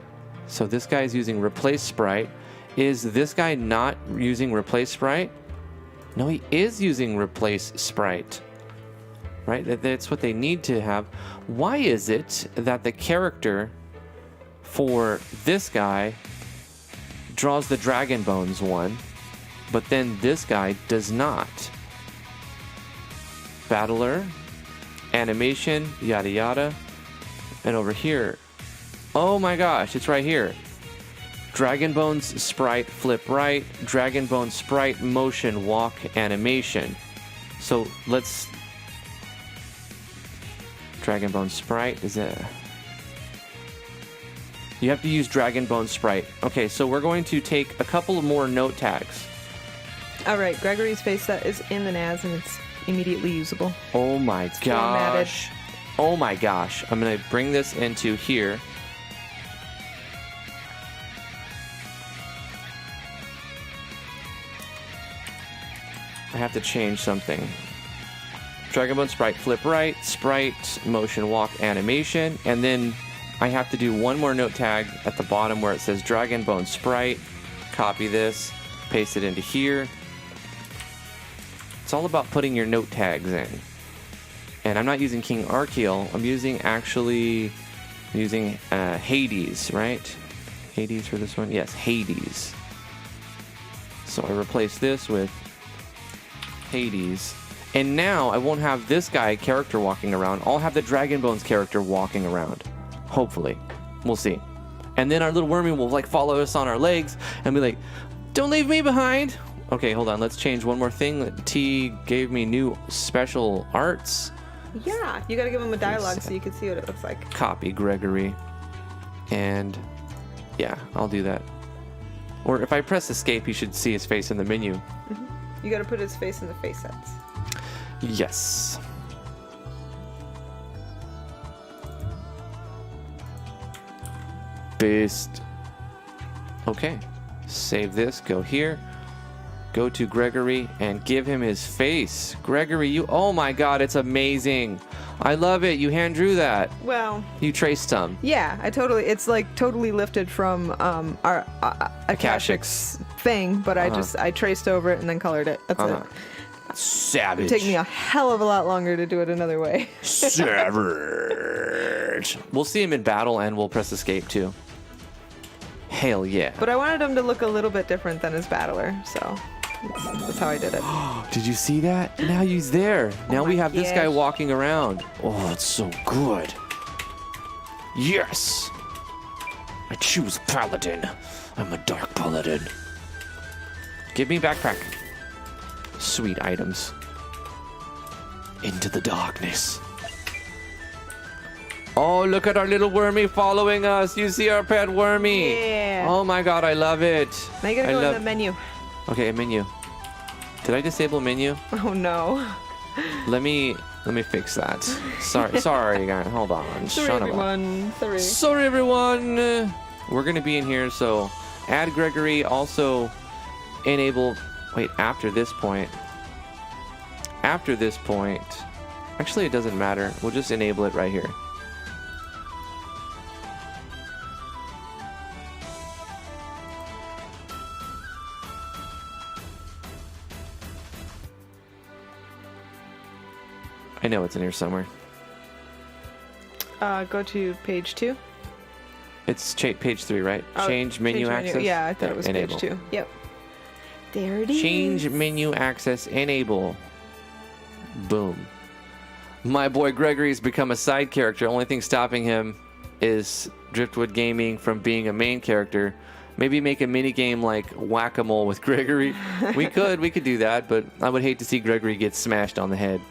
so this guy is using replace sprite. Is this guy not using replace sprite? No, he is using replace sprite. Right? That's what they need to have. Why is it that the character for this guy draws the Dragon Bones one, but then this guy does not? Battler, animation, yada yada. And over here, oh my gosh, it's right here. Dragon Bones sprite flip right, Dragon Bones sprite motion walk animation. So let's Dragon Bone sprite is a You have to use Dragon Bone Sprite. Okay, so we're going to take a couple of more note tags. All right, Gregory's face set is in the NAS and it's immediately usable. Oh my formatted. gosh. Oh my gosh. I'm going to bring this into here. I have to change something. Dragon Bone Sprite, flip right, Sprite, motion walk animation, and then I have to do one more note tag at the bottom where it says Dragon Bone Sprite. Copy this, paste it into here. It's all about putting your note tags in. And I'm not using King Archeal, I'm using Hades, right? Hades for this one? Yes, Hades. So I replace this with Hades. And now I won't have this guy character walking around. I'll have the Dragon Bones character walking around. Hopefully. We'll see. And then our little wormy will like follow us on our legs and be like, don't leave me behind. Okay, hold on. Let's change one more thing. T gave me new special arts. Yeah, you gotta give him a dialogue so you can see what it looks like. Copy Gregory. And yeah, I'll do that. Or if I press escape, you should see his face in the menu. Mm-hmm. You gotta put his face in the face sets. Yes. Paste. Okay. Save this. Go here. Go to Gregory and give him his face. Gregory, you... Oh my god, it's amazing. I love it. You hand drew that. Well... You traced some. Yeah, it's like totally lifted from our Akashic's thing, but I traced over it and then colored it. That's it. Savage. It would take me a hell of a lot longer to do it another way. Savage. We'll see him in battle and we'll press escape too. Hell yeah. But I wanted him to look a little bit different than his battler, so that's how I did it. Did you see that? Now he's there. Now we have this guy walking around. Oh, it's so good. Yes. I choose Paladin. I'm a Dark Paladin. Give me backpack. Sweet items. Into the darkness. Oh, look at our little wormy following us. You see our pet wormy. Yeah. Oh my god, I love it. Now you gotta go in the menu. Okay, menu. Did I disable menu? Oh no. Let me fix that. Sorry guys. Hold on. Sorry everyone. Sorry everyone. We're gonna be in here, so add Gregory. Also enable. Wait, after this point. Actually, it doesn't matter. We'll just enable it right here. I know it's in here somewhere. Go to page 2. It's page 3, right? Change menu access. Yeah, I thought it was enable. page 2. Yep. There it is. Change menu access, enable. Boom. My boy Gregory's become a side character. Only thing stopping him is Driftwood Gaming from being a main character. Maybe make a mini game like Whack-A-Mole with Gregory. We could do that, but I would hate to see Gregory get smashed on the head.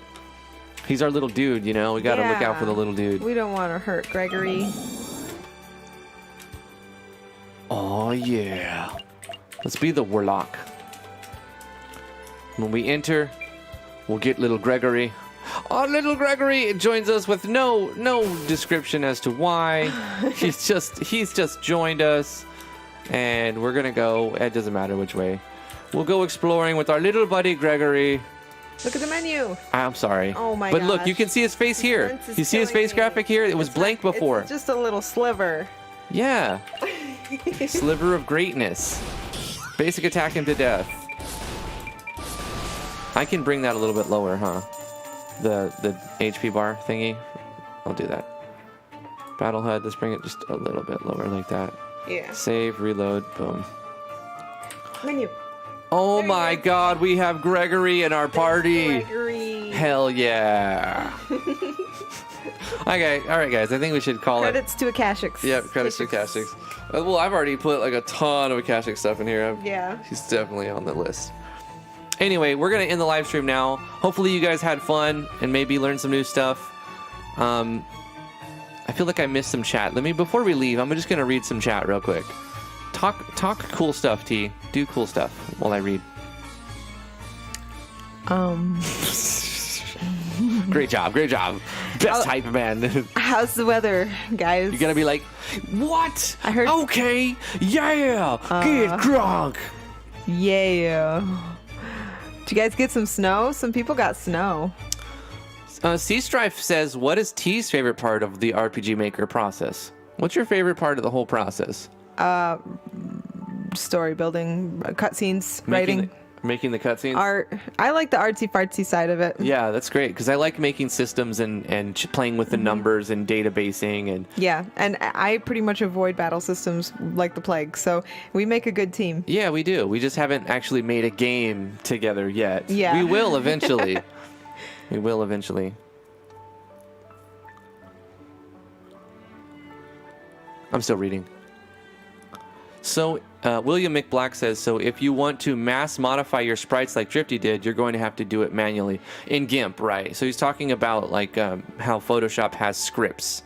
He's our little dude, you know? We gotta look out for the little dude. We don't want to hurt Gregory. Oh, yeah. Let's be the Warlock. When we enter, we'll get little Gregory. Oh, little Gregory joins us with no description as to why. He's just joined us. And we're gonna go, it doesn't matter which way. We'll go exploring with our little buddy Gregory. Look at the menu. I'm sorry. Oh my But gosh. look, you can see his face here. You see his face graphic here? It was blank before. It's just a little sliver. Yeah. Sliver of greatness. Basic attack him to death. I can bring that a little bit lower, huh? The HP bar thingy. I'll do that. Battle HUD, let's bring it just a little bit lower like that. Yeah. Save, reload, boom. Menu. Oh my god, we have Gregory in our party. Gregory. Hell yeah. Okay, alright guys, I think we should call Credits to Akashics. Yep, credits to Akashics. Well, I've already put like a ton of Akashic stuff in here. Yeah. He's definitely on the list. Anyway, we're going to end the live stream now. Hopefully you guys had fun and maybe learned some new stuff. I feel like I missed some chat. Before we leave, I'm just gonna read some chat real quick. Talk cool stuff, T. Do cool stuff while I read. Great job. Best hype man. How's the weather, guys? You're gonna be like, what? I heard. Okay, yeah, get drunk. Yeah. Did you guys get some snow? Some people got snow. Sea Strife says, what is T's favorite part of the RPG Maker process? What's your favorite part of the whole process? Story building, cutscenes, writing. Making the cutscenes? Art. I like the artsy fartsy side of it. Yeah, that's great because I like making systems and playing with the numbers and databasing and. Yeah, and I pretty much avoid battle systems like the plague, so we make a good team. Yeah, we do. We just haven't actually made a game together yet. Yeah. We will eventually. We will eventually. I'm still reading. So, William McBlack says, so if you want to mass modify your sprites like Drifty did, you're going to have to do it manually. In GIMP, right? So he's talking about like how Photoshop has scripts.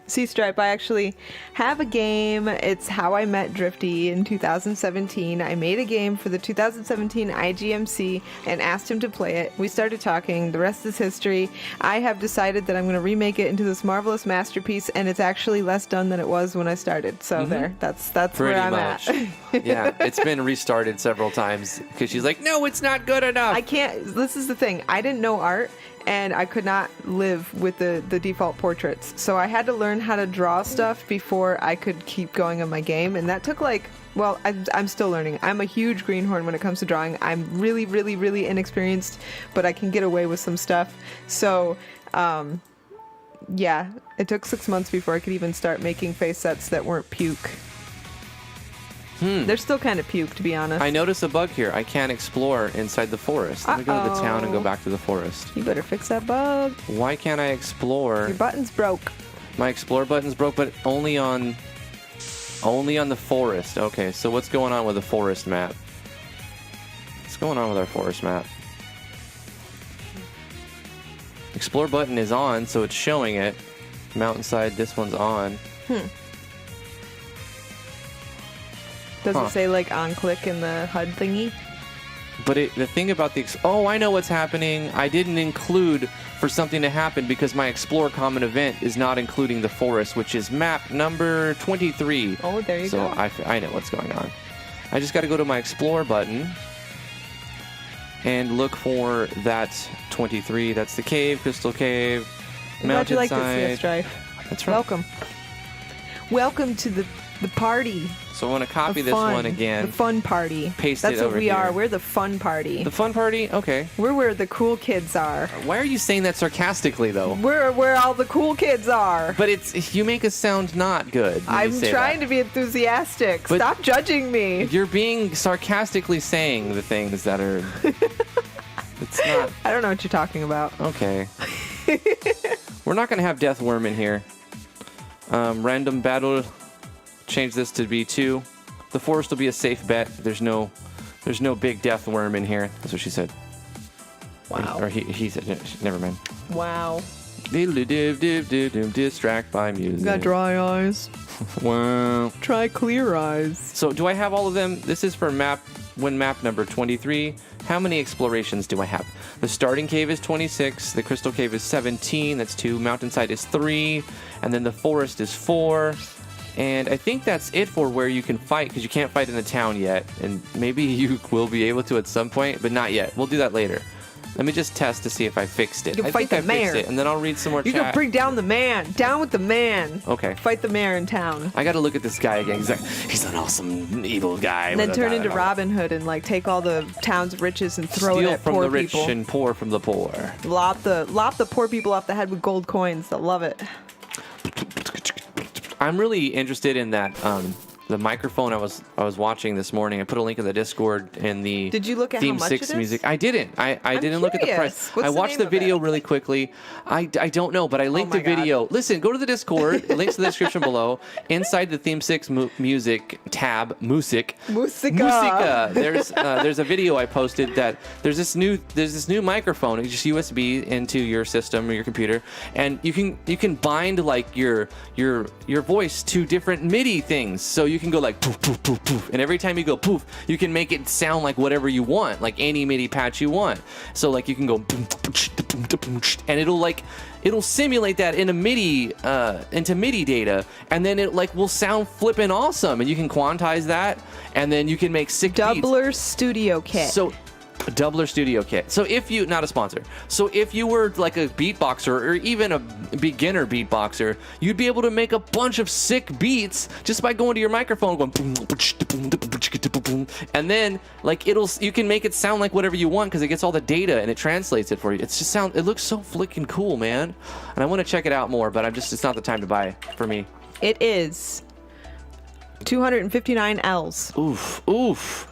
Sea Stripe, I actually have a game. It's how I met Drifty in 2017. I made a game for the 2017 IGMC and asked him to play it. We started talking. The rest is history. I have decided that I'm going to remake it into this marvelous masterpiece, and it's actually less done than it was when I started. So there, that's pretty where I'm much. at. Yeah, it's been restarted several times because she's like, no, it's not good enough. I can't. This is the thing. I didn't know art, and I could not live with the default portraits. So I had to learn how to draw stuff before I could keep going on my game. And that took well, I'm still learning. I'm a huge greenhorn when it comes to drawing. I'm really, really, really inexperienced, but I can get away with some stuff. So, yeah, it took 6 months before I could even start making face sets that weren't puke. They're still kind of puke, to be honest. I notice a bug here. I can't explore inside the forest. Let me go to the town and go back to the forest. You better fix that bug. Why can't I explore? Your button's broke. My explore button's broke, but only on the forest. Okay, so what's going on with the forest map? What's going on with our forest map? Explore button is on, so it's showing it. Mountainside, this one's on. Does it say on click in the HUD thingy? But the thing about oh, I know what's happening. I didn't include for something to happen because my Explore common event is not including the forest, which is map number 23. Oh, there you go. So I know what's going on. I just got to go to my Explore button and look for that 23. That's the cave, Crystal Cave, I'm glad you like Mountainside. this, Strife. That's right. Welcome to the party. So I want to copy of this fun. one again. The fun party. Paste That's it what over we here. are. We're the fun party. The fun party? Okay. We're where the cool kids are. Why are you saying that sarcastically, though? We're where all the cool kids are. But you make us sound not good. When you I'm say trying that. to be enthusiastic. But Stop judging me. You're being sarcastically saying the things that are. It's not. I don't know what you're talking about. Okay. We're not going to have Death Worm in here. Random battle. Change this to be 2. The forest will be a safe bet. There's no big Death Worm in here. That's what she said. Wow. Or he said. Never mind. Wow. Distract by music. Got dry eyes. Wow. Try clear eyes. So do I have all of them? This is for map number 23. How many explorations do I have? The starting cave is 26. The crystal cave is 17. That's 2. Mountainside is 3. And then the forest is 4. And I think that's it for where you can fight, because you can't fight in the town yet. And maybe you will be able to at some point, but not yet. We'll do that later. Let me just test to see if I fixed it. You can I fight think the I fixed mayor. it, and then I'll read some more You chat. can bring down the man. Down with the man. Okay. Fight the mayor in town. I got to look at this guy again. He's an awesome evil guy. And then turn into Robin Hood and take all the town's riches and throw it Steal at from poor the rich people. and pour from the poor. Lop the poor people off the head with gold coins. They'll love it. I'm really interested in that the microphone I was watching this morning. I put a link in the Discord in the Did you look at Theme how much 6 it is? music. I didn't. I didn't look at the price. What's I the watched name the of video it? really quickly. I don't know, but I linked my the video. Listen, go to the Discord. Links in the description below. Inside the Theme 6 music tab, musica. There's a video I posted that there's this new microphone. It's just USB into your system or your computer, and you can bind like your voice to different MIDI things. So you can go like poof poof poof poof, and every time you go poof, you can make it sound like whatever you want, like any MIDI patch you want. So like you can go and it'll simulate that into MIDI data, and then it like will sound flippin' awesome, and you can quantize that, and then you can make sick beats. Doubler Studio Kit. So a Doubler Studio Kit. So if you, not a sponsor, so if you were like a beatboxer or even a beginner beatboxer, you'd be able to make a bunch of sick beats just by going to your microphone going and then like you can make it sound like whatever you want because it gets all the data and it translates it for you. It looks so flicking cool, man. And I want to check it out more, but it's not the time to buy it for me. It is 259 L's. Oof.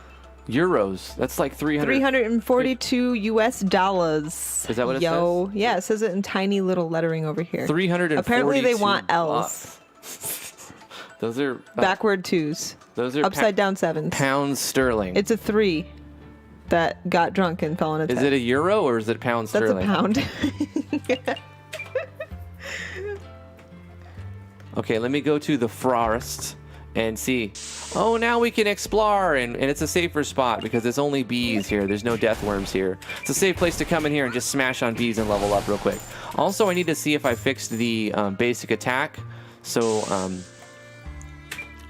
Euros. That's like 342 US dollars. Is that what it says? Yeah, it says it in tiny little lettering over here. 342. Apparently they want L's. Those are backward 2s. Those are upside down 7s. Pounds sterling. It's a 3 that got drunk and fell on its head. Is it a euro or is it pounds sterling? That's a pound. Okay, let me go to the forest and see. Oh, now we can explore, and it's a safer spot because there's only bees here. There's no death worms here. It's a safe place to come in here and just smash on bees and level up real quick. Also, I need to see if I fixed the basic attack, so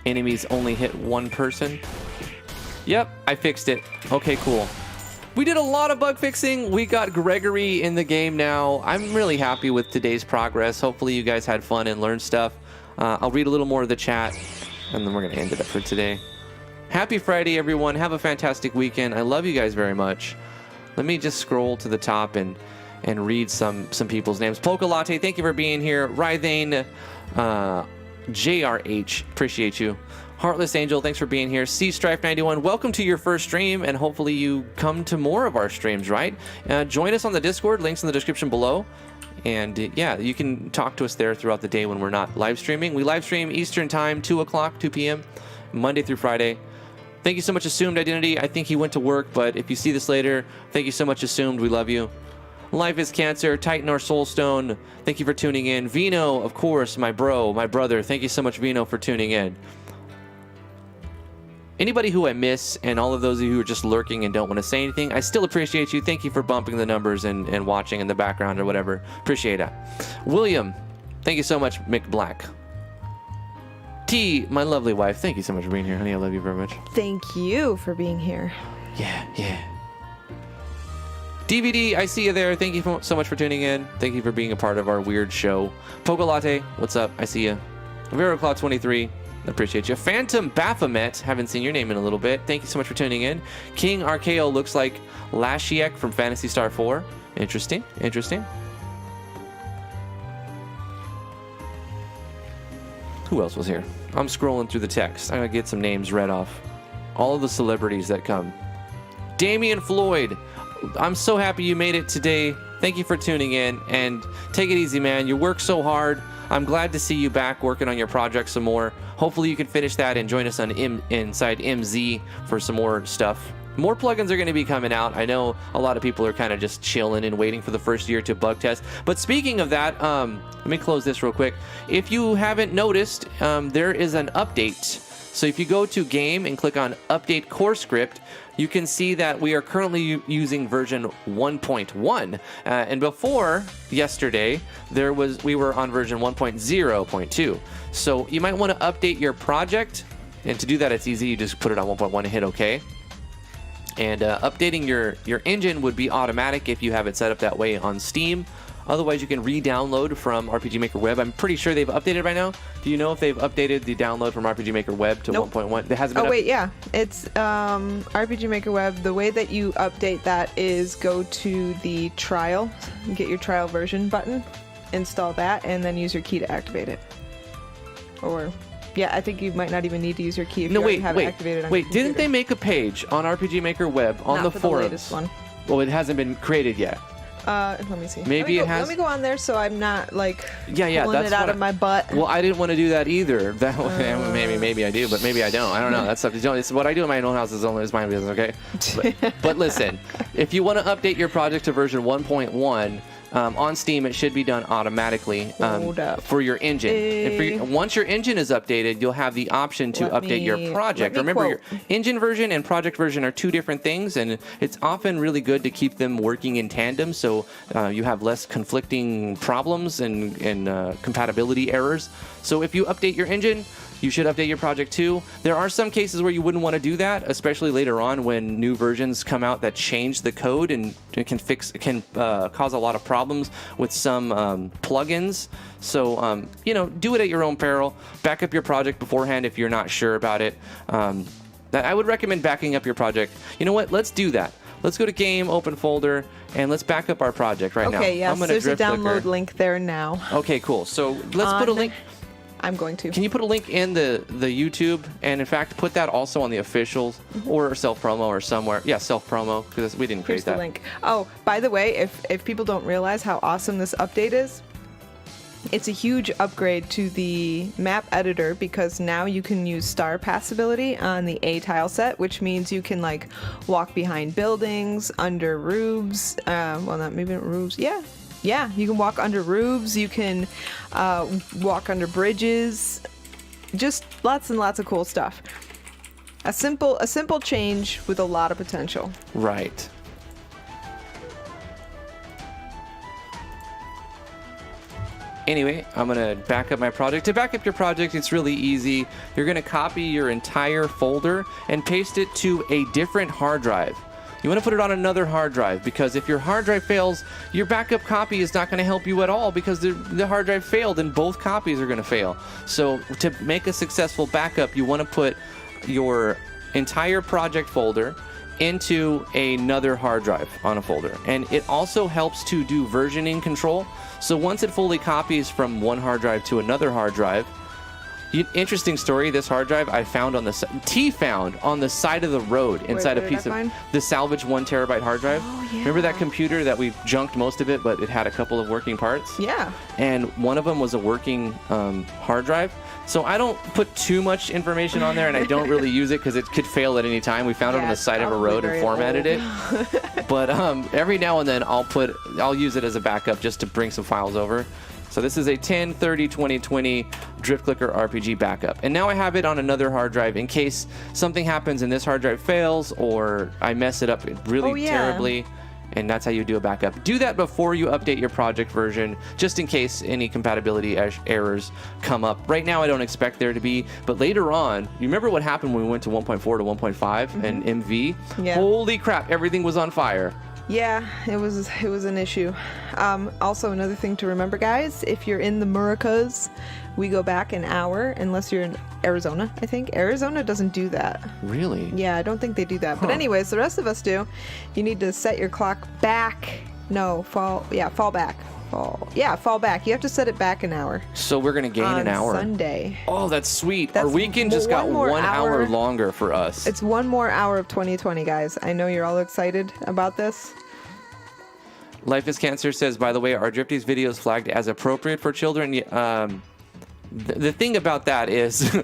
enemies only hit one person. Yep, I fixed it. Okay, cool. We did a lot of bug fixing. We got Gregory in the game now. I'm really happy with today's progress. Hopefully you guys had fun and learned stuff. I'll read a little more of the chat, and then we're going to end it up for today. Happy Friday, everyone. Have a fantastic weekend. I love you guys very much. Let me just scroll to the top and read some people's names. Polka Latte, thank you for being here. Rythane, JRH, appreciate you. Heartless Angel, thanks for being here. C-Strife91, welcome to your first stream, and hopefully you come to more of our streams, right? Join us on the Discord, links in the description below. And yeah, you can talk to us there throughout the day when we're not live streaming. We live stream Eastern time, 2 p.m., Monday through Friday. Thank you so much, Assumed Identity. I think he went to work, but if you see this later, thank you so much, Assumed. We love you. Life is Cancer, Titan or Soulstone, thank you for tuning in. Vino, of course, my brother. Thank you so much, Vino, for tuning in. Anybody who I miss, and all of those of you who are just lurking and don't want to say anything, I still appreciate you. Thank you for bumping the numbers and watching in the background or whatever. Appreciate that. William, thank you so much, Mick Black. T, my lovely wife, thank you so much for being here, honey. I love you very much. Thank you for being here. Yeah. DVD, I see you there. Thank you so much for tuning in. Thank you for being a part of our weird show. Pogo Latte, what's up? I see you. VeroCloud23, appreciate you. Phantom Baphomet, haven't seen your name in a little bit. Thank you so much for tuning in. King Archaeo looks like Lashiek from Phantasy Star 4. Interesting. Who else was here? I'm scrolling through the text. I'm going to get some names read off. All of the celebrities that come. Damian Floyd, I'm so happy you made it today. Thank you for tuning in, and take it easy, man. You work so hard. I'm glad to see you back working on your project some more. Hopefully you can finish that and join us on inside MZ for some more stuff. More plugins are going to be coming out. I know a lot of people are kind of just chilling and waiting for the first year to bug test. But speaking of that, let me close this real quick. If you haven't noticed, there is an update. So if you go to Game and click on Update Core Script, you can see that we are currently using version 1.1. And before yesterday, we were on version 1.0.2. So you might want to update your project. And to do that, it's easy. You just put it on 1.1 and hit OK. And updating your engine would be automatic if you have it set up that way on Steam. Otherwise, you can re-download from RPG Maker Web. I'm pretty sure they've updated right now. Do you know if they've updated the download from RPG Maker Web to 1.1? It hasn't been. Oh wait, yeah, it's RPG Maker Web. The way that you update that is go to the trial, get your trial version button, install that, and then use your key to activate it. Or Yeah, I think you might not even need to use your key if No, you already wait, have it activated on your wait. Didn't they make a page on RPG Maker Web on Not the for forums? the latest one. Well, it hasn't been created yet. Let me see. Maybe it has. Let me go on there so I'm not like Yeah, pulling that's it out what of my butt. Well, I didn't want to do that either. That way, maybe I do, but maybe I don't. I don't know. That's up to you. It's what I do in my own house is only my business, okay? But listen, if you want to update your project to version 1.1. On Steam, it should be done automatically for your engine. Once your engine is updated, you'll have the option to update your project. Remember, your engine version and project version are two different things, and it's often really good to keep them working in tandem so you have less conflicting problems and compatibility errors. So if you update your engine, you should update your project too. There are some cases where you wouldn't want to do that, especially later on when new versions come out that change the code and it can cause a lot of problems with some plugins. So do it at your own peril. Back up your project beforehand if you're not sure about it. I would recommend backing up your project. You know what? Let's do that. Let's go to Game, Open Folder, and let's back up our project right now. Okay, yes. There's a download link there now. Okay, cool. So let's put a link. I'm going to. Can you put a link in the YouTube, and in fact put that also on the officials or self-promo or somewhere? Yeah, self-promo, because we didn't create Here's the link. Oh, by the way, if people don't realize how awesome this update is, it's a huge upgrade to the map editor because now you can use star passability on the A tile set, which means you can like walk behind buildings, under roofs. Well, not maybe not roofs. Yeah, you can walk under roofs, you can walk under bridges, just lots and lots of cool stuff. A simple change with a lot of potential. Right. Anyway, I'm going to back up my project. To back up your project, it's really easy. You're going to copy your entire folder and paste it to a different hard drive. You want to put it on another hard drive because if your hard drive fails, your backup copy is not going to help you at all because the hard drive failed and both copies are going to fail. So to make a successful backup, you want to put your entire project folder into another hard drive on a folder. And it also helps to do versioning control. So once it fully copies from one hard drive to another hard drive, interesting story. This hard drive I found on the found on the side of the road inside a piece of the salvage 1 terabyte hard drive. Oh, yeah. Remember that computer that we junked most of it, but it had a couple of working parts? Yeah. And one of them was a working hard drive. So I don't put too much information on there, and I don't really use it because it could fail at any time. We found it on the side of a road and formatted it. But every now and then I'll use it as a backup just to bring some files over. So this is a 10/30/2020 Drift Clicker RPG backup. And now I have it on another hard drive in case something happens and this hard drive fails or I mess it up really terribly. And that's how you do a backup. Do that before you update your project version, just in case any compatibility errors come up. Right now, I don't expect there to be, but later on, you remember what happened when we went to 1.4 to 1.5 and MV? Yeah. Holy crap, everything was on fire. Yeah, it was an issue. Also, another thing to remember, guys, if you're in the Americas, we go back an hour, unless you're in Arizona, I think. Arizona doesn't do that. Really? Yeah, I don't think they do that. But anyways, the rest of us do. You need to set your clock back. No, fall back. Fall back. You have to set it back an hour. So we're going to gain an hour. Sunday. Oh, that's sweet. Our weekend just got 1 hour longer for us. It's 1 more hour of 2020, guys. I know you're all excited about this. Life is Cancer says, by the way, are Drifty's videos flagged as appropriate for children? The thing about that is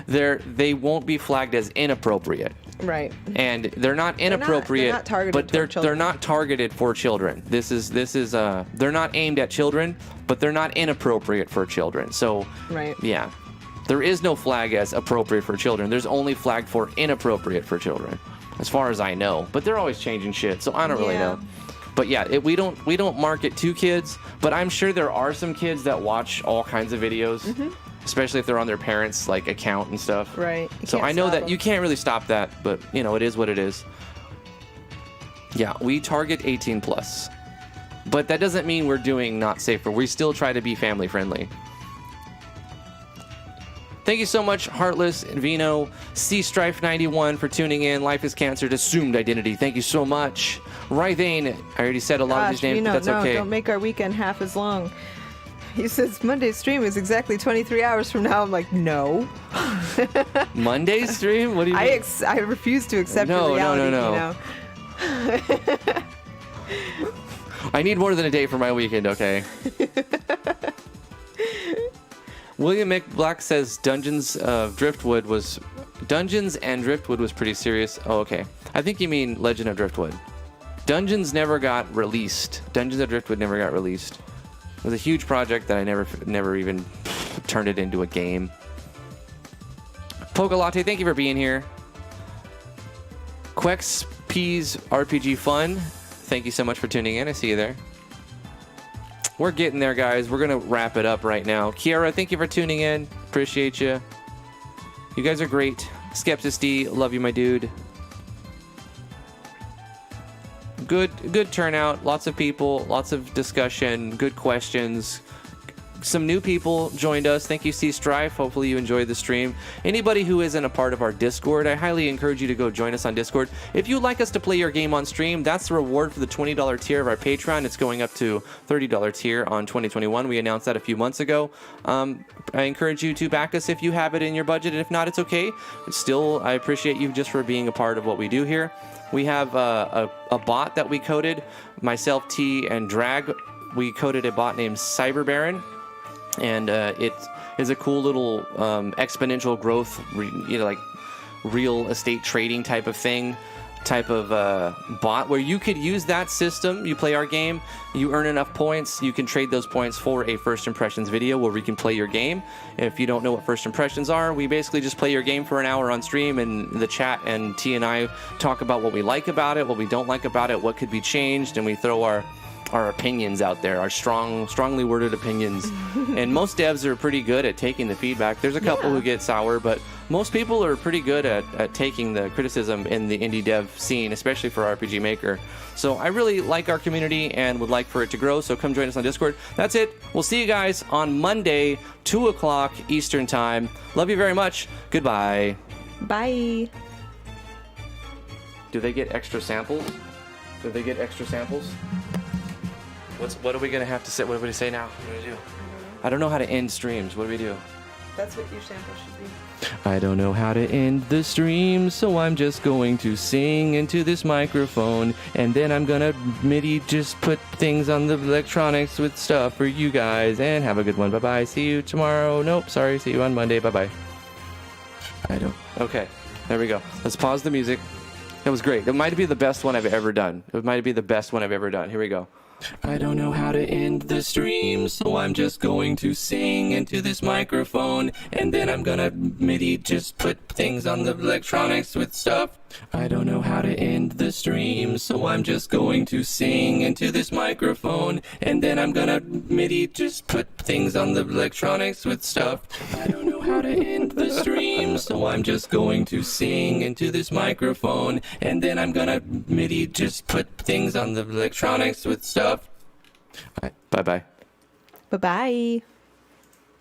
they won't be flagged as inappropriate. Right. And they're not inappropriate, they're not targeted but they're not targeted for children. This is they're not aimed at children, but they're not inappropriate for children. So right. Yeah. There is no flag as appropriate for children. There's only flag for inappropriate for children, as far as I know. But they're always changing shit, so I don't really know. But yeah, we don't market to kids, but I'm sure there are some kids that watch all kinds of videos, especially if they're on their parents' like account and stuff. Right. So I know that you can't really stop that, but it is what it is. Yeah, we target 18 plus, but that doesn't mean we're doing not safer. We still try to be family friendly. Thank you so much, Heartless, Vino, C-Strife91 for tuning in. Life is Cancer, Assumed Identity. Thank you so much. Rythane, I already said a lot of these names, but that's okay. Don't make our weekend half as long. He says Monday's stream is exactly 23 hours from now. I'm like, no. Monday stream? What do you mean? I refuse to accept No, reality, no. you know? I need more than a day for my weekend, okay? William McBlack says Dungeons and Driftwood was pretty serious. Oh, okay. I think you mean Legend of Driftwood. Dungeons never got released. Dungeons of Driftwood never got released. It was a huge project that I never even turned it into a game. Poke Latte, thank you for being here. Quex Peas RPG Fun, thank you so much for tuning in. I see you there. We're getting there, guys. We're gonna wrap it up right now. Kiara, thank you for tuning in. Appreciate you. You guys are great. Skeptis D, love you, my dude. Good turnout. Lots of people. Lots of discussion. Good questions. Some new people joined us. Thank you, C Strife. Hopefully you enjoyed the stream. Anybody who isn't a part of our Discord, I highly encourage you to go join us on Discord. If you'd like us to play your game on stream, that's the reward for the $20 tier of our Patreon. It's going up to $30 tier on 2021. We announced that a few months ago. I encourage you to back us if you have it in your budget, and if not, it's okay. Still, I appreciate you just for being a part of what we do here. We have a bot that we coded. Myself, T, and Drag, we coded a bot named Cyber Baron. And it is a cool little exponential growth, like real estate trading type of thing, bot where you could use that system. You play our game, you earn enough points, you can trade those points for a first impressions video where we can play your game. If you don't know what first impressions are, we basically just play your game for an hour on stream, and the chat and T and I talk about what we like about it, what we don't like about it, what could be changed, and we throw our opinions out there, our strongly worded opinions. And most devs are pretty good at taking the feedback. There's a couple who get sour, but most people are pretty good at taking the criticism in the indie dev scene, especially for RPG Maker. So I really like our community and would like for it to grow, so come join us on Discord. That's it. We'll see you guys on Monday, 2 o'clock Eastern Time. Love you very much. Goodbye. Bye. Do they get extra samples? What are we gonna have to say? What do we say now? What do we do? I don't know how to end streams. What do we do? That's what your sample should be. I don't know how to end the stream, so I'm just going to sing into this microphone, and then I'm gonna MIDI just put things on the electronics with stuff for you guys, and have a good one. Bye bye. See you tomorrow. Nope, sorry. See you on Monday. Bye bye. Okay, there we go. Let's pause the music. That was great. It might be the best one I've ever done. Here we go. I don't know how to end the stream, so I'm just going to sing into this microphone, and then I'm gonna MIDI just put things on the electronics with stuff. I don't know how to end the stream, so I'm just going to sing into this microphone, and then I'm gonna MIDI just put things on the electronics with stuff. I don't know how to end the stream, so I'm just going to sing into this microphone, and then I'm gonna MIDI just put things on the electronics with stuff. All right, bye-bye. Bye-bye.